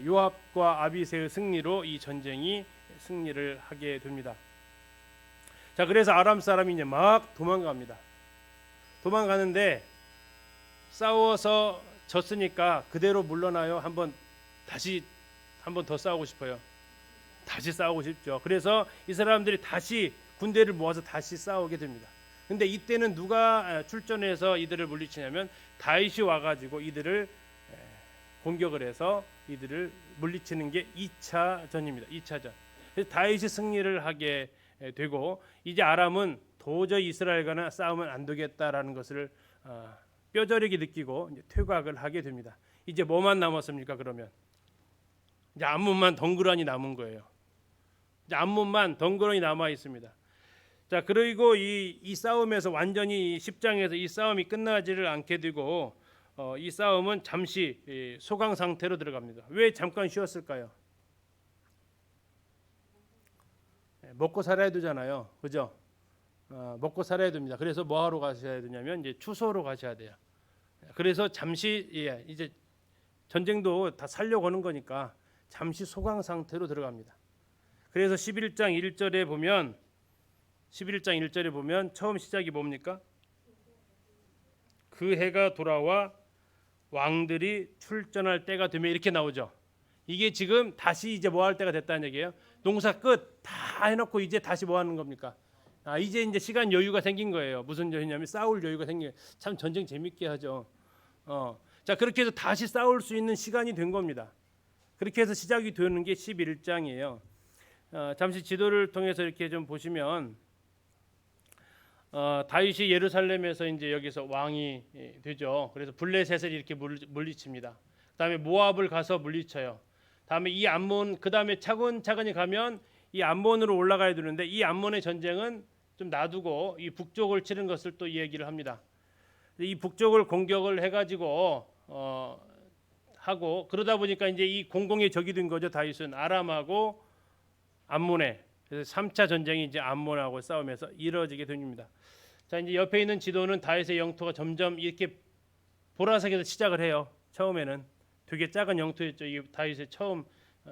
요압과 아비새의 승리로 이 전쟁이 승리를 하게 됩니다. 자, 그래서 아람 사람이 이제 막 도망갑니다. 도망가는데 싸워서 졌으니까 그대로 물러나요? 다시 한번 더 싸우고 싶어요. 다시 싸우고 싶죠. 그래서 이 사람들이 다시 군대를 모아서 다시 싸우게 됩니다. 근데 이때는 누가 출전해서 이들을 물리치냐면 다윗이 와가지고 이들을 공격을 해서 이들을 물리치는 게 2차전입니다. 2차전. 그래서 다윗이 승리를 하게 되고 이제 아람은 도저히 이스라엘과는 싸우면 안 되겠다라는 것을 뼈저리게 느끼고 이제 퇴각을 하게 됩니다. 이제 뭐만 남았습니까? 그러면 이제 암몬만 덩그러니 남은 거예요. 이제 암몬만 덩그러니 남아 있습니다. 자, 그리고 이 싸움에서 완전히 10장에서 이 싸움이 끝나지를 않게 되고 이 싸움은 잠시 소강 상태로 들어갑니다. 왜 잠깐 쉬었을까요? 먹고 살아야 되잖아요, 그죠? 먹고 살아야 됩니다. 그래서 뭐 하러 가셔야 되냐면 이제 추수하러 가셔야 돼요. 그래서 잠시 이제 전쟁도 다 살려고 하는 거니까 잠시 소강 상태로 들어갑니다. 그래서 11장 1절에 보면 처음 시작이 뭡니까? 그 해가 돌아와 왕들이 출전할 때가 되면 이렇게 나오죠. 이게 지금 다시 이제 뭐 할 때가 됐다는 얘기예요. 농사 끝 다 해놓고 이제 다시 뭐 하는 겁니까? 이제 시간 여유가 생긴 거예요. 무슨 여유냐면 싸울 여유가 생겨요. 참 전쟁 재밌게 하죠. 자, 그렇게 해서 다시 싸울 수 있는 시간이 된 겁니다. 그렇게 해서 시작이 되는 게 11장이에요. 잠시 지도를 통해서 이렇게 좀 보시면 다윗이 예루살렘에서 이제 여기서 왕이 되죠. 그래서 블레셋을 이렇게 물리칩니다. 그다음에 모압을 가서 물리쳐요. 다음에 이 암몬, 그다음에 차근차근히 가면 이 암몬으로 올라가야 되는데 이 암몬의 전쟁은 좀 놔두고 이 북쪽을 치는 것을 또 얘기를 합니다. 이 북쪽을 공격을 해가지고 하고 그러다 보니까 이제 이 공공의 적이 된 거죠. 다윗은 아람하고 암몬에. 그래서 3차 전쟁이 이제 암몬하고 싸우면서 이루어지게 됩니다. 자, 이제 옆에 있는 지도는 다윗의 영토가 점점 이렇게 보라색에서 시작을 해요. 처음에는 되게 작은 영토였죠. 이 다윗의 처음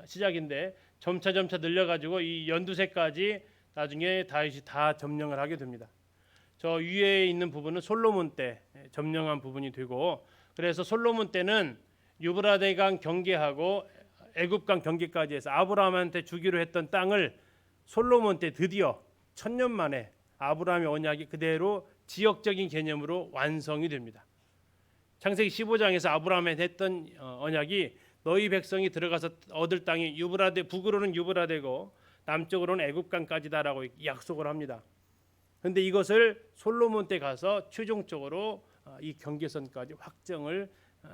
시작인데 점차 늘려가지고 이 연두색까지 나중에 다윗이 다 점령을 하게 됩니다. 저 위에 있는 부분은 솔로몬 때 점령한 부분이 되고 그래서 솔로몬 때는 유브라데강 경계하고 애굽강 경계까지 해서 아브라함한테 주기로 했던 땅을 솔로몬 때 드디어 1000년 만에 아브라함의 언약이 그대로 지역적인 개념으로 완성이 됩니다. 창세기 15장에서 아브라함한테 했던 언약이 너희 백성이 들어가서 얻을 땅이 유브라데 북으로는 유브라데고 남쪽으로는 애굽강까지다라고 약속을 합니다. 그런데 이것을 솔로몬 때 가서 최종적으로 이 경계선까지 확정을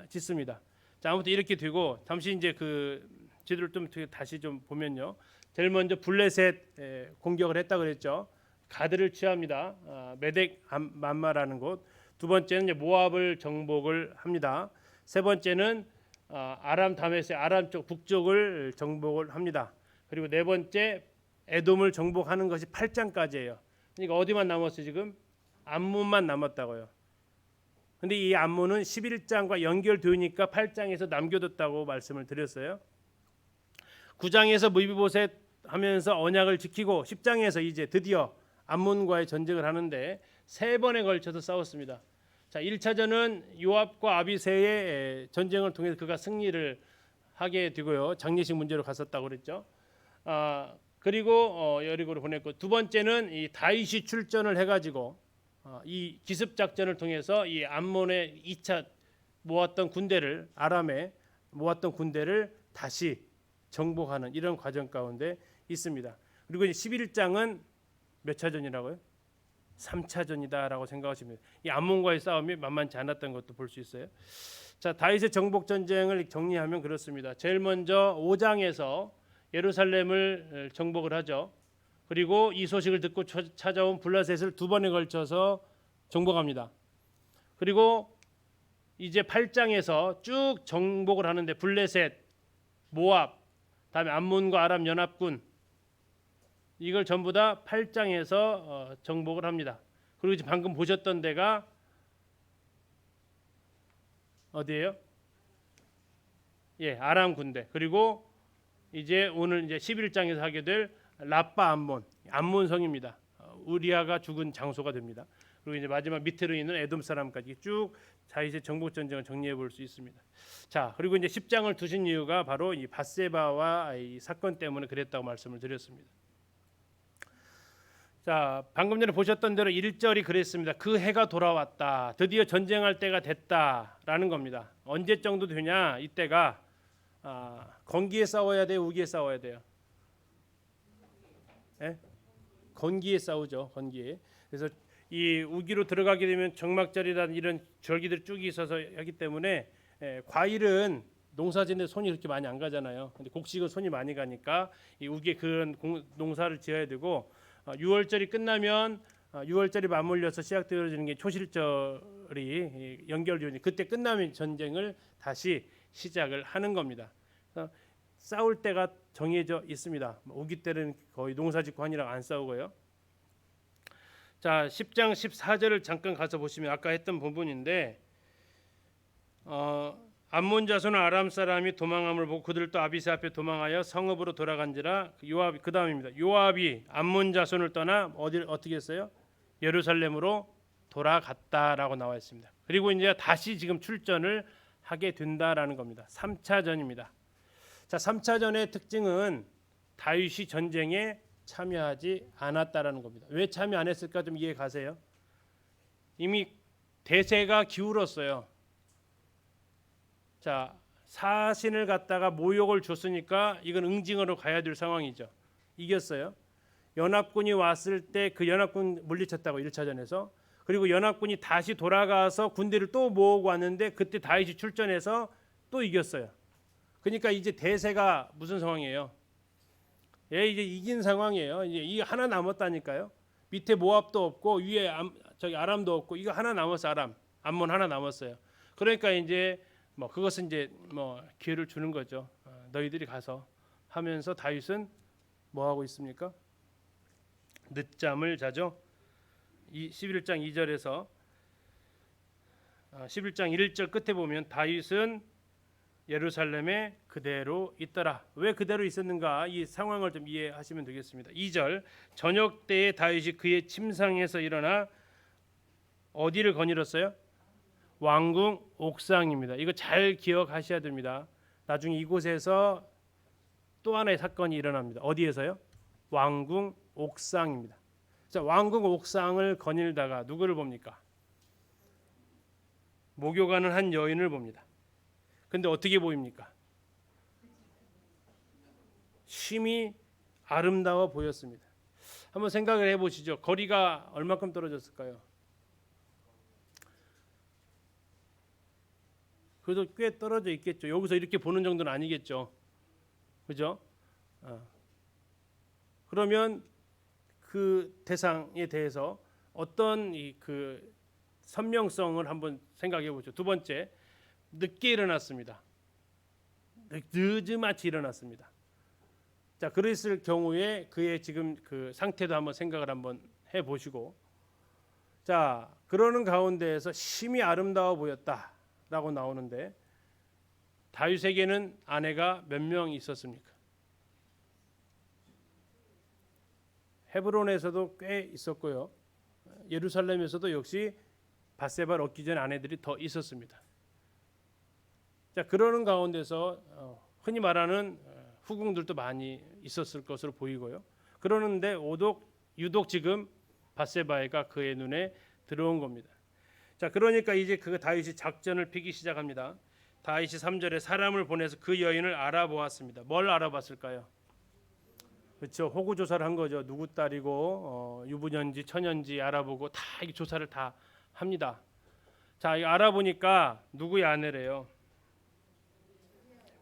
짓습니다. 자, 아무튼 이렇게 되고 잠시 이제 그 지도를 좀 다시 좀 보면요. 제일 먼저 블레셋 공격을 했다 그랬죠. 가드를 취합니다. 메덱 맘마라는 곳. 두 번째는 이제 모압을 정복을 합니다. 세 번째는 아람 다메섹 아람 쪽 북쪽을 정복을 합니다. 그리고 네 번째 에돔을 정복하는 것이 8장까지예요. 그러니까 어디만 남았어요 지금? 암몬만 남았다고요. 근데 이 암몬은 11장과 연결되니까 8장에서 남겨뒀다고 말씀을 드렸어요. 9장에서 무비보셋 하면서 언약을 지키고 10장에서 이제 드디어 암몬과의 전쟁을 하는데 세 번에 걸쳐서 싸웠습니다. 자, 1차전은 요압과 아비새의 전쟁을 통해서 그가 승리를 하게 되고요. 장례식 문제로 갔었다고 그랬죠. 그리고 여리고를 보냈고 두 번째는 이 다윗이 출전을 해가지고 이 기습 작전을 통해서 이 암몬의 2차 모았던 군대를 아람에 모았던 군대를 다시 정복하는 이런 과정 가운데 있습니다. 그리고 이제 11장은 몇 차전이라고요? 3차전이다라고 생각하시면 돼요. 이 암몬과의 싸움이 만만치 않았던 것도 볼 수 있어요. 자, 다윗의 정복 전쟁을 정리하면 그렇습니다. 제일 먼저 5장에서 예루살렘을 정복을 하죠. 그리고 이 소식을 듣고 찾아온 블라셋을 두 번에 걸쳐서 정복합니다. 그리고 이제 8장에서 쭉 정복을 하는데 블레셋, 모압, 다음에 암몬과 아람 연합군 이걸 전부 다 8장에서 정복을 합니다. 그리고 이제 방금 보셨던 데가 어디예요? 예, 아람 군대. 그리고 이제 오늘 이제 11장에서 하게 될 라빠 암몬, 암몬 성입니다. 우리아가 죽은 장소가 됩니다. 그리고 이제 마지막 밑으로 있는 에돔 사람까지 쭉 다윗의 정복 전쟁을 정리해 볼 수 있습니다. 자, 그리고 이제 10장을 두신 이유가 바로 이 밧세바와 이 사건 때문에 그랬다고 말씀을 드렸습니다. 자, 방금 전에 보셨던 대로 1절이 그랬습니다. 그 해가 돌아왔다. 드디어 전쟁할 때가 됐다라는 겁니다. 언제 정도 되냐? 이때가 건기에 싸워야 돼요, 우기에 싸워야 돼요? 예? 건기에 싸우죠. 건기에. 그래서 이 우기로 들어가게 되면 정막절이라는 이런 절기들 쭉 있어서 하기 때문에 과일은 농사짓는데 손이 그렇게 많이 안 가잖아요. 근데 곡식은 손이 많이 가니까 이 우기에 그런 농사를 지어야 되고 6월절이 끝나면 6월절이 맞물려서 시작되어지는 게 초실절이 연결되니 그때 끝나면 전쟁을 다시 시작을 하는 겁니다. 싸울 때가 정해져 있습니다. 우기 때는 거의 농사짓고 하니라 안 싸우고요. 자, 10장 14절을 잠깐 가서 보시면 아까 했던 부분인데 암몬 자손은 아람 사람이 도망함을 보고 그들도 아비새 앞에 도망하여 성읍으로 돌아간지라. 요압이 그 다음입니다. 요압이 암몬 자손을 떠나 어떻게 했어요? 예루살렘으로 돌아갔다라고 나와 있습니다. 그리고 이제 다시 지금 출전을 하게 된다라는 겁니다. 3차전입니다. 자, 3차전의 특징은 다윗이 전쟁에 참여하지 않았다라는 겁니다. 왜 참여 안 했을까 좀 이해 가세요? 이미 대세가 기울었어요. 자, 사신을 갖다가 모욕을 줬으니까 이건 응징으로 가야 될 상황이죠. 이겼어요. 연합군이 왔을 때 그 연합군 물리쳤다고 1차전에서. 그리고 연합군이 다시 돌아가서 군대를 또 모으고 왔는데 그때 다윗이 출전해서 또 이겼어요. 그러니까 이제 대세가 무슨 상황이에요? 예, 이제 이긴 상황이에요. 이제 이 하나 남았다니까요. 밑에 모압도 없고 위에 아람도 없고 이거 하나 남았어. 암몬 하나 남았어요. 그러니까 이제 그것은 이제 기회를 주는 거죠. 너희들이 가서 하면서 다윗은 뭐 하고 있습니까? 늦잠을 자죠. 11장 2절에서 11장 1절 끝에 보면 다윗은 예루살렘에 그대로 있더라. 왜 그대로 있었는가? 이 상황을 좀 이해하시면 되겠습니다. 2절 저녁 때에 다윗이 그의 침상에서 일어나 어디를 거닐었어요? 왕궁 옥상입니다. 이거 잘 기억하셔야 됩니다. 나중에 이곳에서 또 하나의 사건이 일어납니다. 어디에서요? 왕궁 옥상입니다. 자, 왕궁 옥상을 거닐다가 누구를 봅니까? 목욕하는 한 여인을 봅니다. 근데 어떻게 보입니까? 심히 아름다워 보였습니다. 한번 생각을 해보시죠. 거리가 얼마큼 떨어졌을까요? 그래도 꽤 떨어져 있겠죠. 여기서 이렇게 보는 정도는 아니겠죠. 그죠? 그러면 그 대상에 대해서 어떤 그 선명성을 한번 생각해 보죠. 두 번째, 늦게 일어났습니다. 늦음아치 일어났습니다. 자, 그랬을 경우에 그의 지금 그 상태도 한번 생각을 한번 해 보시고, 자, 그러는 가운데에서 심히 아름다워 보였다라고 나오는데 다윗에게는 아내가 몇 명 있었습니까? 헤브론에서도 꽤 있었고요. 예루살렘에서도 역시 밧세바를 얻기 전 아내들이 더 있었습니다. 자, 그러는 가운데서 흔히 말하는 후궁들도 많이 있었을 것으로 보이고요. 그러는데 유독 지금 밧세바가 그의 눈에 들어온 겁니다. 자, 그러니까 이제 그 다윗이 작전을 피기 시작합니다. 다윗이 3절에 사람을 보내서 그 여인을 알아보았습니다. 뭘 알아봤을까요? 그렇죠. 호구 조사를 한 거죠. 누구 딸이고 유부녀인지 처녀인지 알아보고 다 이 조사를 다 합니다. 자, 이 알아보니까 누구의 아내래요?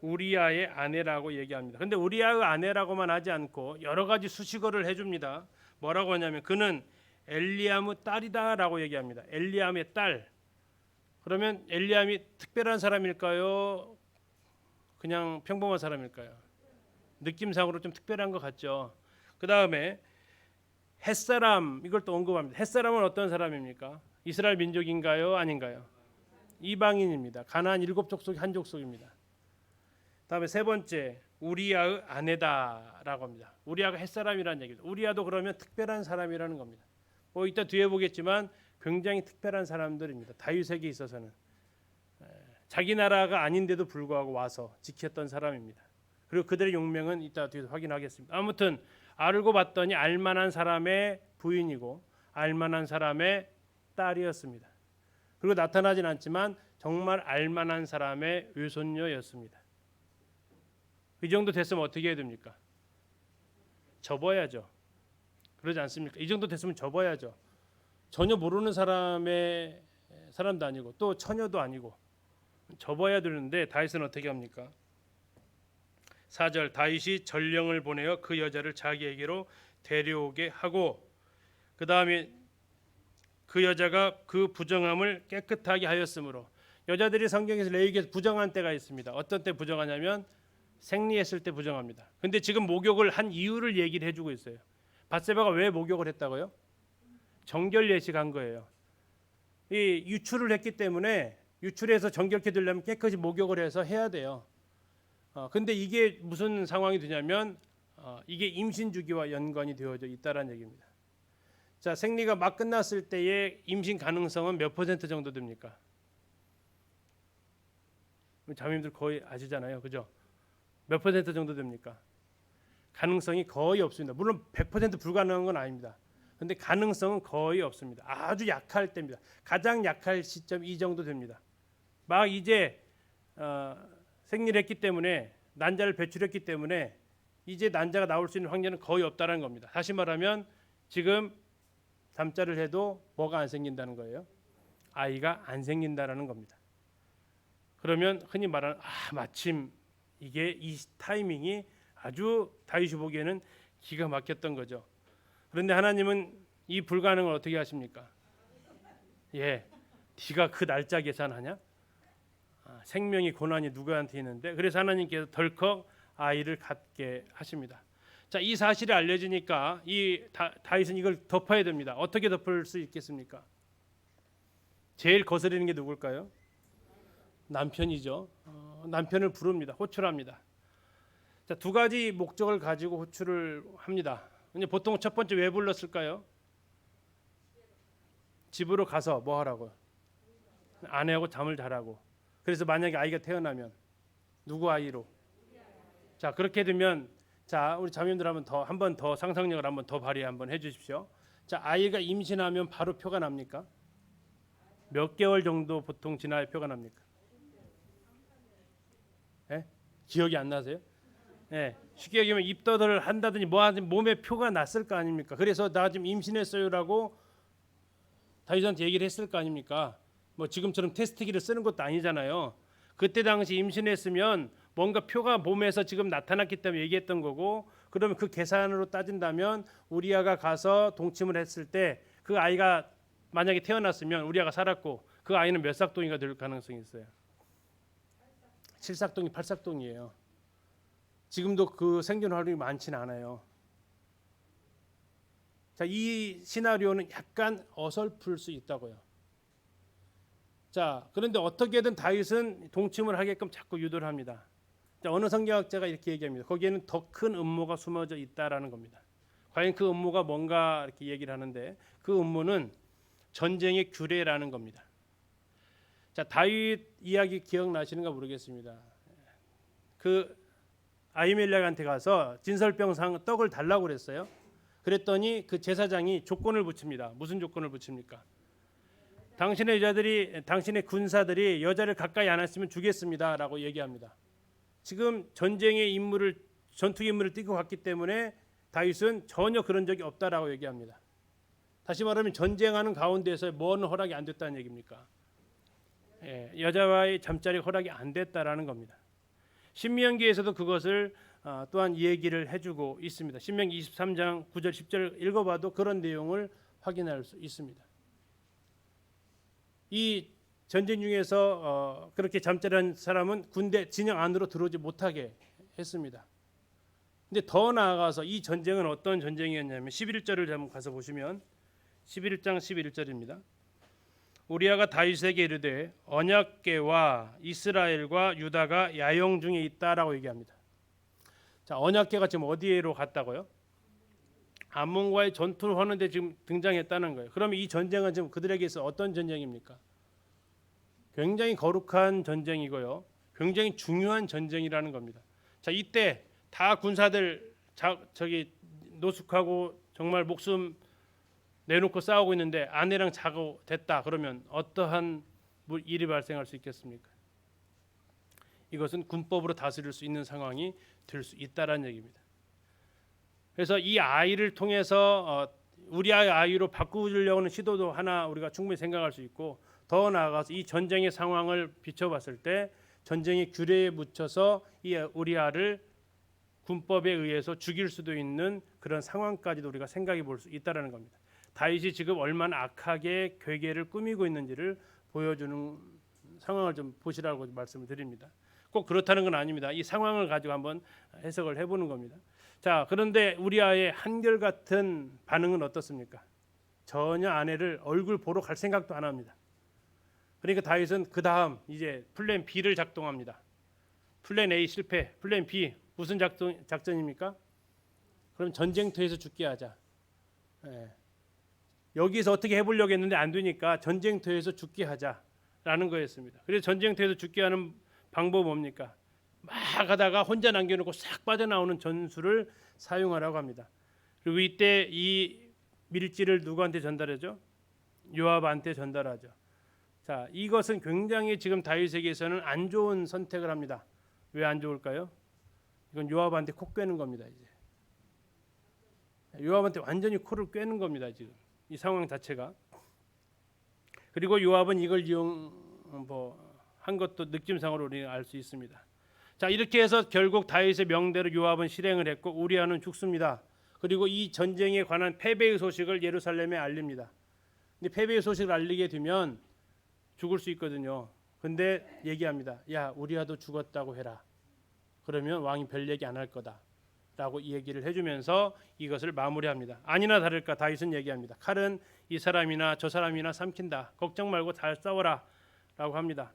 우리아의 아내라고 얘기합니다. 근데 우리아의 아내라고만 하지 않고 여러 가지 수식어를 해줍니다. 뭐라고 하냐면 그는 엘리암의 딸이다라고 얘기합니다. 엘리암의 딸. 그러면 엘리암이 특별한 사람일까요? 그냥 평범한 사람일까요? 느낌상으로 좀 특별한 것 같죠. 그 다음에 햇사람, 이걸 또 언급합니다. 햇사람은 어떤 사람입니까? 이스라엘 민족인가요? 아닌가요? 이방인입니다. 가나안 7족속이 한 족속입니다. 다음에 세 번째, 우리아의 아내다라고 합니다. 우리아가 햇사람이라는 얘기입니다. 우리아도 그러면 특별한 사람이라는 겁니다. 뭐 이따 뒤에 보겠지만 굉장히 특별한 사람들입니다. 다윗에게 있어서는 자기 나라가 아닌데도 불구하고 와서 지켰던 사람입니다. 그리고 그들의 용명은 이따 뒤에서 확인하겠습니다. 아무튼 알고 봤더니 알만한 사람의 부인이고 알만한 사람의 딸이었습니다. 그리고 나타나진 않지만 정말 알만한 사람의 외손녀였습니다. 이 정도 됐으면 어떻게 해야 됩니까? 접어야죠. 그러지 않습니까? 이 정도 됐으면 접어야죠. 전혀 모르는 사람도 아니고 또 처녀도 아니고 접어야 되는데 다윗은 어떻게 합니까? 4절 다윗이 전령을 보내어 그 여자를 자기에게로 데려오게 하고 그 다음에 그 여자가 그 부정함을 깨끗하게 하였으므로 여자들이 성경에서 레위기에서 부정한 때가 있습니다. 어떤 때 부정하냐면 생리했을 때 부정합니다. 근데 지금 목욕을 한 이유를 얘기를 해주고 있어요. 밧세바가 왜 목욕을 했다고요? 정결 예식한 거예요. 이 유출을 했기 때문에 유출해서 정결케 되려면 깨끗이 목욕을 해서 해야 돼요. 근데 이게 무슨 상황이 되냐면 이게 임신 주기와 연관이 되어져 있다라는 얘기입니다. 자, 생리가 막 끝났을 때의 임신 가능성은 몇 퍼센트 정도 됩니까? 자매님들 거의 아시잖아요, 그죠? 몇 퍼센트 정도 됩니까? 가능성이 거의 없습니다. 물론 100% 불가능한 건 아닙니다. 근데 가능성은 거의 없습니다. 아주 약할 때입니다. 가장 약할 시점 이 정도 됩니다. 막 이제 생리를 했기 때문에 난자를 배출했기 때문에 이제 난자가 나올 수 있는 확률은 거의 없다는 겁니다. 다시 말하면 지금 잠자를 해도 뭐가 안 생긴다는 거예요? 아이가 안 생긴다라는 겁니다. 그러면 흔히 말하는 마침 이게 이 타이밍이 아주 다윗이 보기에는 기가 막혔던 거죠. 그런데 하나님은 이 불가능을 어떻게 하십니까? 네가 그 날짜 계산하냐? 생명이 고난이 누구한테 있는데 그래서 하나님께서 덜컥 아이를 갖게 하십니다. 자, 이 사실이 알려지니까 이 다윗은 이걸 덮어야 됩니다. 어떻게 덮을 수 있겠습니까? 제일 거스르는 게 누굴까요? 남편이죠. 남편을 부릅니다. 호출합니다. 자, 두 가지 목적을 가지고 호출을 합니다. 근데 보통 첫 번째 왜 불렀을까요? 집으로 가서 뭐 하라고? 아내하고 잠을 자라고. 그래서 만약에 아이가 태어나면 누구 아이로? 자, 그렇게 되면 자, 우리 자매님들 한 번 더 상상력을 한번 더 발휘 한번 해 주십시오. 자, 아이가 임신하면 바로 표가 납니까? 몇 개월 정도 보통 지나야 표가 납니까? 기억이 안 나세요? 쉽게 얘기하면 입덧을 한다든지 뭐 하든 몸에 표가 났을 거 아닙니까? 그래서 나 지금 임신했어요라고 다윗한테 얘기를 했을 거 아닙니까? 뭐 지금처럼 테스트기를 쓰는 것도 아니잖아요. 그때 당시 임신했으면 뭔가 표가 몸에서 지금 나타났기 때문에 얘기했던 거고, 그러면 그 계산으로 따진다면 우리아가 가서 동침을 했을 때 그 아이가 만약에 태어났으면 우리아가 살았고 그 아이는 몇 삭동이가 될 가능성이 있어요? 7삭동이 8삭동이에요. 지금도 그 생존 확률이 많지는 않아요. 자, 이 시나리오는 약간 어설플 수 있다고요. 자, 그런데 어떻게든 다윗은 동침을 하게끔 자꾸 유도를 합니다. 자, 어느 성경학자가 이렇게 얘기합니다. 거기에는 더 큰 음모가 숨어져 있다라는 겁니다. 과연 그 음모가 뭔가 이렇게 얘기를 하는데 그 음모는 전쟁의 규례라는 겁니다. 자, 다윗 이야기 기억나시는가 모르겠습니다. 그 아히멜렉한테 가서 진설병상 떡을 달라고 그랬어요. 그랬더니 그 제사장이 조건을 붙입니다. 무슨 조건을 붙입니까? 당신의 여자들이, 당신의 군사들이 여자를 가까이 안 했으면 주겠습니다라고 얘기합니다. 지금 전투의 임무를 띠고 갔기 때문에 다윗은 전혀 그런 적이 없다라고 얘기합니다. 다시 말하면 전쟁하는 가운데서 뭔 허락이 안 됐다는 얘기입니까? 여자와의 잠자리 허락이 안 됐다라는 겁니다. 신명기에서도 그것을 또한 얘기를 해주고 있습니다. 신명기 23장 9절 10절 읽어봐도 그런 내용을 확인할 수 있습니다. 이 전쟁 중에서 그렇게 잠자리한 사람은 군대 진영 안으로 들어오지 못하게 했습니다. 근데 더 나아가서 이 전쟁은 어떤 전쟁이었냐면 11절을 한번 가서 보시면 11장 11절입니다. 우리아가 다윗에게 이르되 언약궤와 이스라엘과 유다가 야영 중에 있다라고 얘기합니다. 자, 언약궤가 지금 어디로 갔다고요? 암몬과의 전투를 하는데 지금 등장했다는 거예요. 그러면 이 전쟁은 지금 그들에게 있어 어떤 전쟁입니까? 굉장히 거룩한 전쟁이고요. 굉장히 중요한 전쟁이라는 겁니다. 자, 이때 다 군사들 저기 노숙하고 정말 목숨 내놓고 싸우고 있는데 아내랑 자고 됐다 그러면 어떠한 일이 발생할 수 있겠습니까? 이것은 군법으로 다스릴 수 있는 상황이 될 수 있다라는 얘기입니다. 그래서 이 아이를 통해서 우리아의 아이로 바꾸려고 하는 시도도 하나 우리가 충분히 생각할 수 있고, 더 나아가서 이 전쟁의 상황을 비춰봤을 때 전쟁의 규례에 묻혀서 이 우리아를 군법에 의해서 죽일 수도 있는 그런 상황까지도 우리가 생각해 볼 수 있다라는 겁니다. 다윗이 지금 얼마나 악하게 괴계를 꾸미고 있는지를 보여주는 상황을 좀 보시라고 말씀을 드립니다. 꼭 그렇다는 건 아닙니다. 이 상황을 가지고 한번 해석을 해보는 겁니다. 자, 그런데 우리아의 한결같은 반응은 어떻습니까? 전혀 아내를 얼굴 보러 갈 생각도 안 합니다. 그러니까 다윗은 그 다음 이제 플랜 B를 작동합니다. 플랜 A 실패, 플랜 B 무슨 작전입니까? 그럼 전쟁터에서 죽게 하자. 여기서 어떻게 해보려고 했는데 안 되니까 전쟁터에서 죽게 하자라는 거였습니다. 그래서 전쟁터에서 죽게 하는 방법 뭡니까? 막 하다가 혼자 남겨놓고 싹 빠져나오는 전술을 사용하라고 합니다. 그리고 이때 이 밀지를 누구한테 전달하죠? 요압한테 전달하죠. 자, 이것은 굉장히 지금 다윗에게서는 안 좋은 선택을 합니다. 왜 안 좋을까요? 이건 요압한테 코 꿰는 겁니다. 이제 요압한테 완전히 코를 꿰는 겁니다. 지금 이 상황 자체가. 그리고 요압은 이걸 한 것도 느낌상으로 우리는 알 수 있습니다. 자, 이렇게 해서 결국 다윗의 명대로 요압은 실행을 했고 우리아는 죽습니다. 그리고 이 전쟁에 관한 패배의 소식을 예루살렘에 알립니다. 근데 패배의 소식을 알리게 되면 죽을 수 있거든요. 근데 얘기합니다. 야, 우리아도 죽었다고 해라. 그러면 왕이 별 얘기 안 할 거다라고 이 얘기를 해주면서 이것을 마무리합니다. 아니나 다를까 다윗은 얘기합니다. 칼은 이 사람이나 저 사람이나 삼킨다. 걱정 말고 잘 싸워라라고 합니다.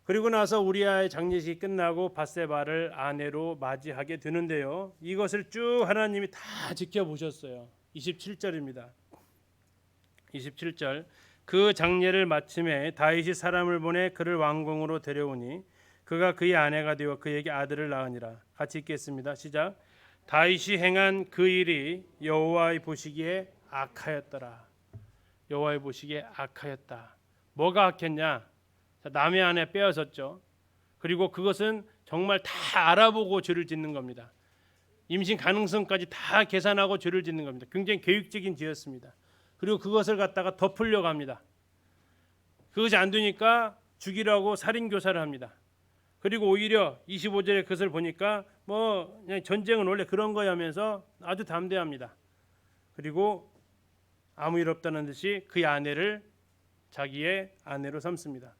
그리고 나서 우리아의 장례식이 끝나고 밧세바를 아내로 맞이하게 되는데요. 이것을 쭉 하나님이 다 지켜보셨어요. 27절입니다. 27절. 그 장례를 마침에 다윗이 사람을 보내 그를 왕궁으로 데려오니 그가 그의 아내가 되어 그에게 아들을 낳으니라. 같이 읽겠습니다. 시작. 다윗이 행한 그 일이 여호와의 보시기에 악하였더라. 여호와의 보시기에 악하였다. 뭐가 악했냐? 남의 아내 빼앗았죠. 그리고 그것은 정말 다 알아보고 죄를 짓는 겁니다. 임신 가능성까지 다 계산하고 죄를 짓는 겁니다. 굉장히 계획적인 죄였습니다. 그리고 그것을 갖다가 덮으려고 합니다. 그것이 안 되니까 죽이라고 살인 교사를 합니다. 그리고 오히려 25절의 그것을 보니까 그냥 전쟁은 원래 그런 거야 하면서 아주 담대합니다. 그리고 아무 일 없다는 듯이 그의 아내를 자기의 아내로 삼습니다.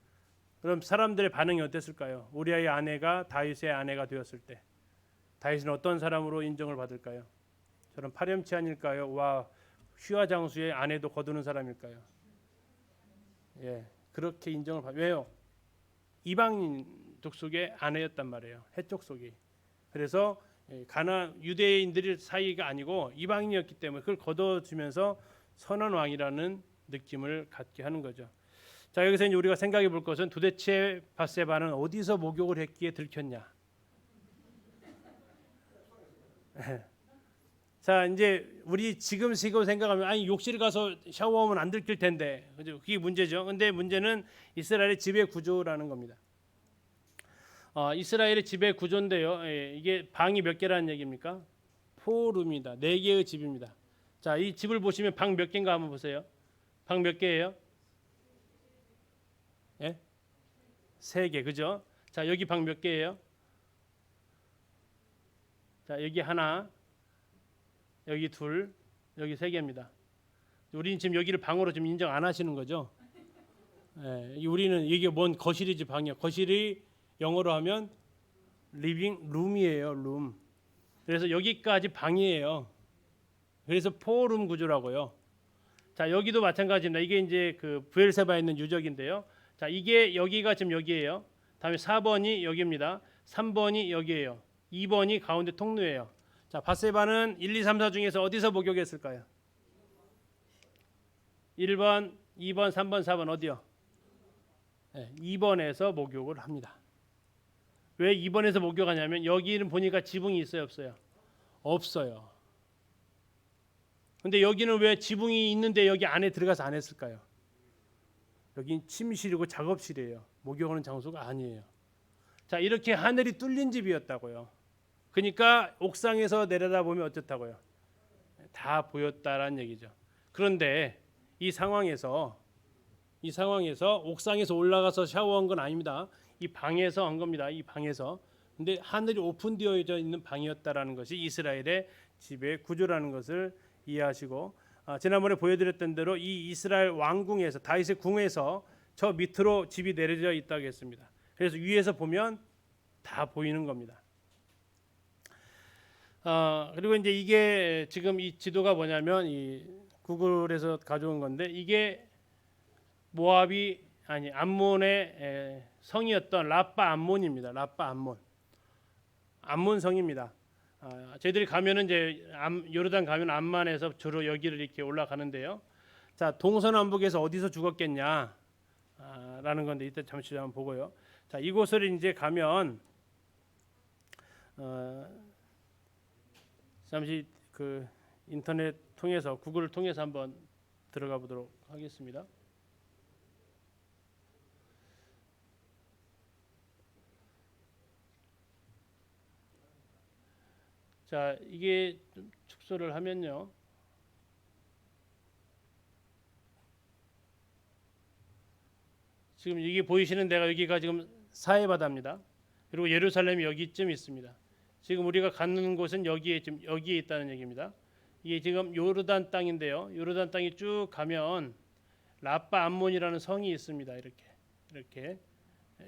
그럼 사람들의 반응이 어땠을까요? 우리아의 아내가 다윗의 아내가 되었을 때 다윗은 어떤 사람으로 인정을 받을까요? 저런 파렴치 아닐까요? 와, 휘하장수의 아내도 거두는 사람일까요? 예, 그렇게 인정을 왜요? 이방인 족속의 아내였단 말이에요. 해족 속이. 그래서 유대인들 사이가 아니고 이방인이었기 때문에 그걸 거둬주면서 선한 왕이라는 느낌을 갖게 하는 거죠. 자, 여기서 이제 우리가 생각해 볼 것은 도대체 밧세바는 어디서 목욕을 했기에 들켰냐? 자, 이제 우리 지금 생각하면 아니 욕실 가서 샤워하면 안 들킬 텐데, 그죠? 그게 문제죠. 근데 문제는 이스라엘의 지배 구조라는 겁니다. 이스라엘의 지배 구조인데요. 이게 방이 몇 개라는 얘기입니까? 포룸이다. 4개의 집입니다. 자, 이 집을 보시면 방 몇 개인가 한번 보세요. 방 몇 개예요? 예? 3개, 그죠? 자, 여기 방 몇 개예요? 자, 여기 하나, 여기 둘, 여기 3개입니다. 우리는 지금 여기를 방으로 좀 인정 안 하시는 거죠? 예, 우리는 이게 뭔 거실이지 방이야. 거실이 영어로 하면 리빙 룸이에요, 룸. 그래서 여기까지 방이에요. 그래서 포룸 구조라고요. 자, 여기도 마찬가지입니다. 이게 이제 그 부엘세바에 있는 유적인데요. 자, 이게 여기가 지금 여기예요. 다음에 4번이 여기입니다. 3번이 여기예요. 2번이 가운데 통로예요. 자, 밧세바는 1, 2, 3, 4 중에서 어디서 목욕했을까요? 1번, 2번, 3번, 4번 어디요? 네, 2번에서 목욕을 합니다. 왜 2번에서 목욕하냐면 여기는 보니까 지붕이 있어요, 없어요? 없어요. 근데 여기는 왜 지붕이 있는데 여기 안에 들어가서 안 했을까요? 여긴 침실이고 작업실이에요. 목욕하는 장소가 아니에요. 자, 이렇게 하늘이 뚫린 집이었다고요. 그러니까 옥상에서 내려다보면 어떻다고요? 다 보였다라는 얘기죠. 그런데 이 상황에서 옥상에서 올라가서 샤워한 건 아닙니다. 이 방에서 한 겁니다. 이 방에서. 근데 하늘이 오픈되어 있는 방이었다라는 것이 이스라엘의 집의 구조라는 것을 이해하시고, 지난번에 보여드렸던 대로 이 이스라엘 왕궁에서 다윗의 궁에서 저 밑으로 집이 내려져 있다고 했습니다. 그래서 위에서 보면 다 보이는 겁니다. 그리고 이제 이게 지금 이 지도가 뭐냐면 이 구글에서 가져온 건데 이게 모압이 아니 암몬의 성이었던 라빠 암몬입니다. 라빠 암몬. 암몬 성입니다. 저희들이 가면은 이제 요르단 가면 암만에서 주로 여기를 이렇게 올라가는데요. 자, 동서남북에서 어디서 죽었겠냐? 라는 건데 이때 잠시 한번 보고요. 자, 이곳을 이제 가면 잠시 그 인터넷 통해서 구글을 통해서 한번 들어가 보도록 하겠습니다. 자, 이게 좀 축소를 하면요. 지금 이게 보이시는 데가 여기가 지금 사해바다입니다. 그리고 예루살렘이 여기쯤 있습니다. 지금 우리가 가는 곳은 여기에 지금 여기에 있다는 얘기입니다. 이게 지금 요르단 땅인데요. 요르단 땅이 쭉 가면 라빠 암몬이라는 성이 있습니다. 이렇게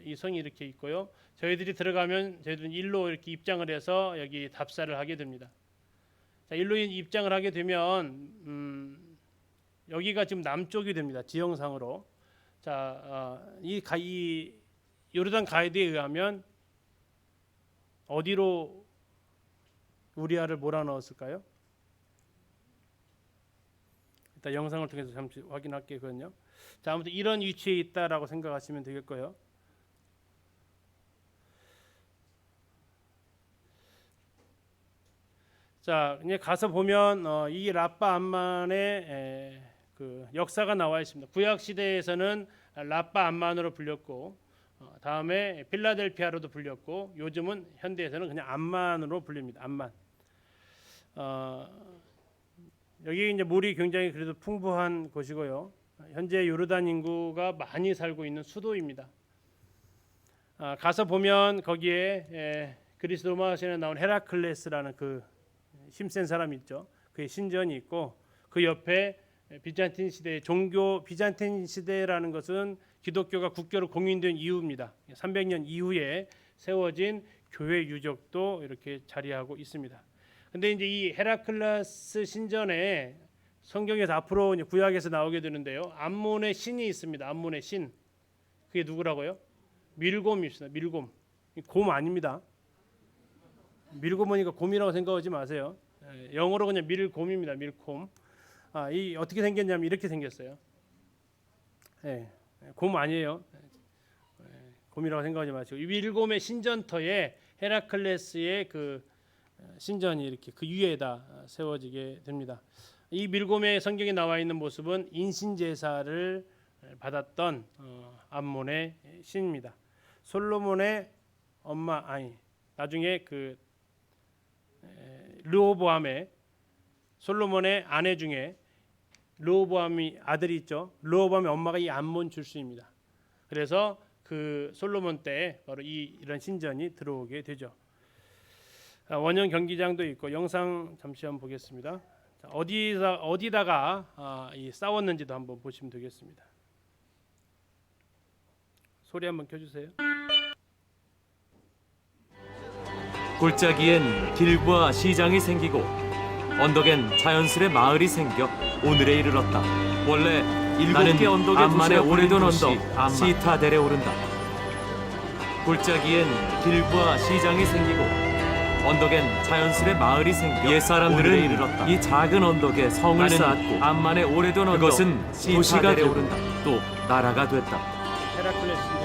이 성이 이렇게 있고요. 저희들이 들어가면 저희들은 일로 이렇게 입장을 해서 여기 답사를 하게 됩니다. 자, 일로 입장을 하게 되면 여기가 지금 남쪽이 됩니다. 지형상으로. 자, 이 요르단 가이드에 의하면 어디로 우리아를 몰아넣었을까요? 일단 영상을 통해서 잠시 확인할게요. 자, 아무튼 이런 위치에 있다라고 생각하시면 되겠고요. 자, 이제 가서 보면 이 라빠 암만의 그 역사가 나와 있습니다. 구약 시대에서는 라빠 암만으로 불렸고, 다음에 필라델피아로도 불렸고, 요즘은 현대에서는 그냥 암만으로 불립니다. 암만. 여기 이제 물이 굉장히 그래도 풍부한 곳이고요. 현재 요르단 인구가 많이 살고 있는 수도입니다. 가서 보면 거기에 그리스 로마 시대에 나온 헤라클레스라는 그 힘센 사람이 있죠. 그의 신전이 있고 그 옆에 비잔틴 시대의 종교 비잔틴 시대라는 것은 기독교가 국교로 공인된 이후입니다. 300년 이후에 세워진 교회 유적도 이렇게 자리하고 있습니다. 근데 이제 이 헤라클레스 신전에 성경에서 앞으로 이제 구약에서 나오게 되는데요. 암몬의 신이 있습니다. 암몬의 신. 그게 누구라고요? 밀곰입니다. 밀곰. 곰 아닙니다. 밀곰이니까 곰이라고 생각하지 마세요. 영어로 그냥 밀곰입니다. 밀곰. 이 어떻게 생겼냐면 이렇게 생겼어요. 곰 아니에요. 곰이라고 생각하지 마시고 이 밀곰의 신전터에 헤라클레스의 그 신전이 이렇게 그 위에다 세워지게 됩니다. 이 밀곰의 성경에 나와 있는 모습은 인신제사를 받았던 암몬의 신입니다. 솔로몬의 엄마 나중에 그 르호보암의 솔로몬의 아내 중에 르호보암이 아들이 있죠. 르호보암의 엄마가 이 암몬 출신입니다. 그래서 그 솔로몬 때 바로 이런 신전이 들어오게 되죠. 원형 경기장도 있고 영상 잠시 한번 보겠습니다. 자, 어디다가 이 싸웠는지도 한번 보시면 되겠습니다. 소리 한번 켜주세요. 골짜기엔 길과 시장이 생기고 언덕엔 자연스레 마을이 생겨 오늘에 이르렀다. 원래 일곱 개 언덕의 암만에 오래된 언덕 시타델에 오른다. 골짜기엔 길과 시장이 생기고 언덕엔 자연스레 마을이 생겨 옛 사람들은 이 작은 언덕에 성을 쌓았고 암만에 오래된 언덕 그것은 도시가 되고 오른다. 또 나라가 됐다. 헤라클레스 신전.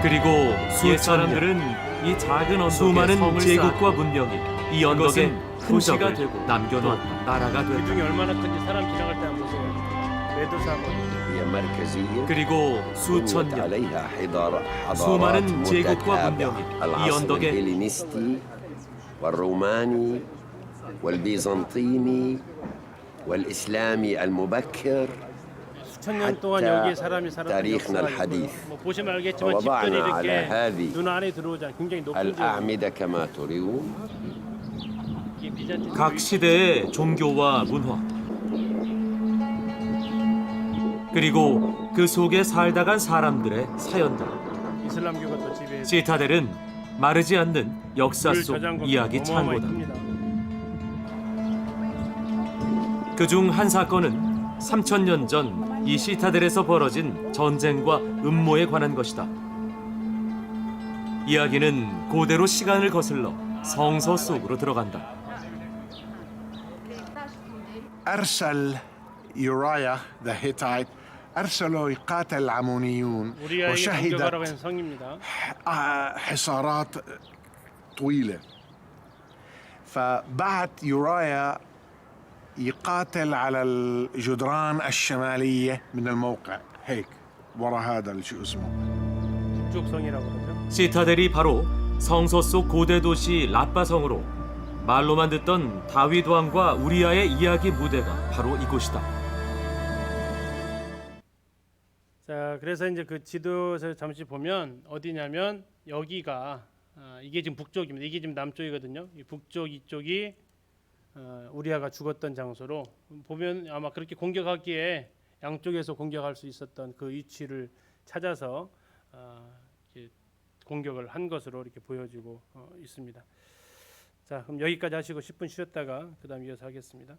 그리고 옛 사람들은 이 작은 언덕에 수많은 제국과 문명이 이 언덕에 도시가 되고 남겨놓았다. 나라가 그 됐다. 중에 얼마나 큰지 사람 지나갈 때 한번 보세요. 메두사 한번. 그리고 수천 년 수많은 제국과 문명이 이 언덕에 الهيلينستي والروماني والبيزنطيني والإسلامي المبكر 수천 년 동안 여기에 사람이 살았던 تاريخنا 역사가 الحديث 있고요. 뭐 보시면 알겠지만 집들이 ووضعنا على 이렇게 هذه 눈 안에 들어오잖아요. 굉장히 높은 지역이에요. الأعمدة كما ترون 이게 비잔틴 각 시대의 종교와 문화 그리고 그 속에 살다 간 사람들의 사연들 이슬람교가 또 지배해서 시타델은 마르지 않는 역사 속 이야기 창고다. 그중 한 사건은 3000년 전 이 시타델에서 벌어진 전쟁과 음모에 관한 것이다. 이야기는 고대로 시간을 거슬러 성서 속으로 들어간다. أرسل يورايا the Hittite أرسله يقاتل العمونيون 우리아에게 공격하라고 وشهدت 한 성입니다. حصارات طويلة فبعت يورايا يقاتل على الجدران الشمالية من الموقع هيك ورا هذا شو اسمه 북쪽 성이라고 그러죠. 시타델이 바로 성서 속 고대 도시 라빠성으로 말로만 듣던 다윗 왕과 우리아의 이야기 무대가 바로 이곳이다. 자, 그래서 이제 그 지도에서 잠시 보면 어디냐면 여기가 이게 지금 북쪽입니다. 이게 지금 남쪽이거든요. 이 북쪽 이쪽이 우리아가 죽었던 장소로 보면 아마 그렇게 공격하기에 양쪽에서 공격할 수 있었던 그 위치를 찾아서 이렇게 공격을 한 것으로 이렇게 보여지고 있습니다. 자, 그럼 여기까지 하시고 10분 쉬었다가 그다음 이어서 하겠습니다.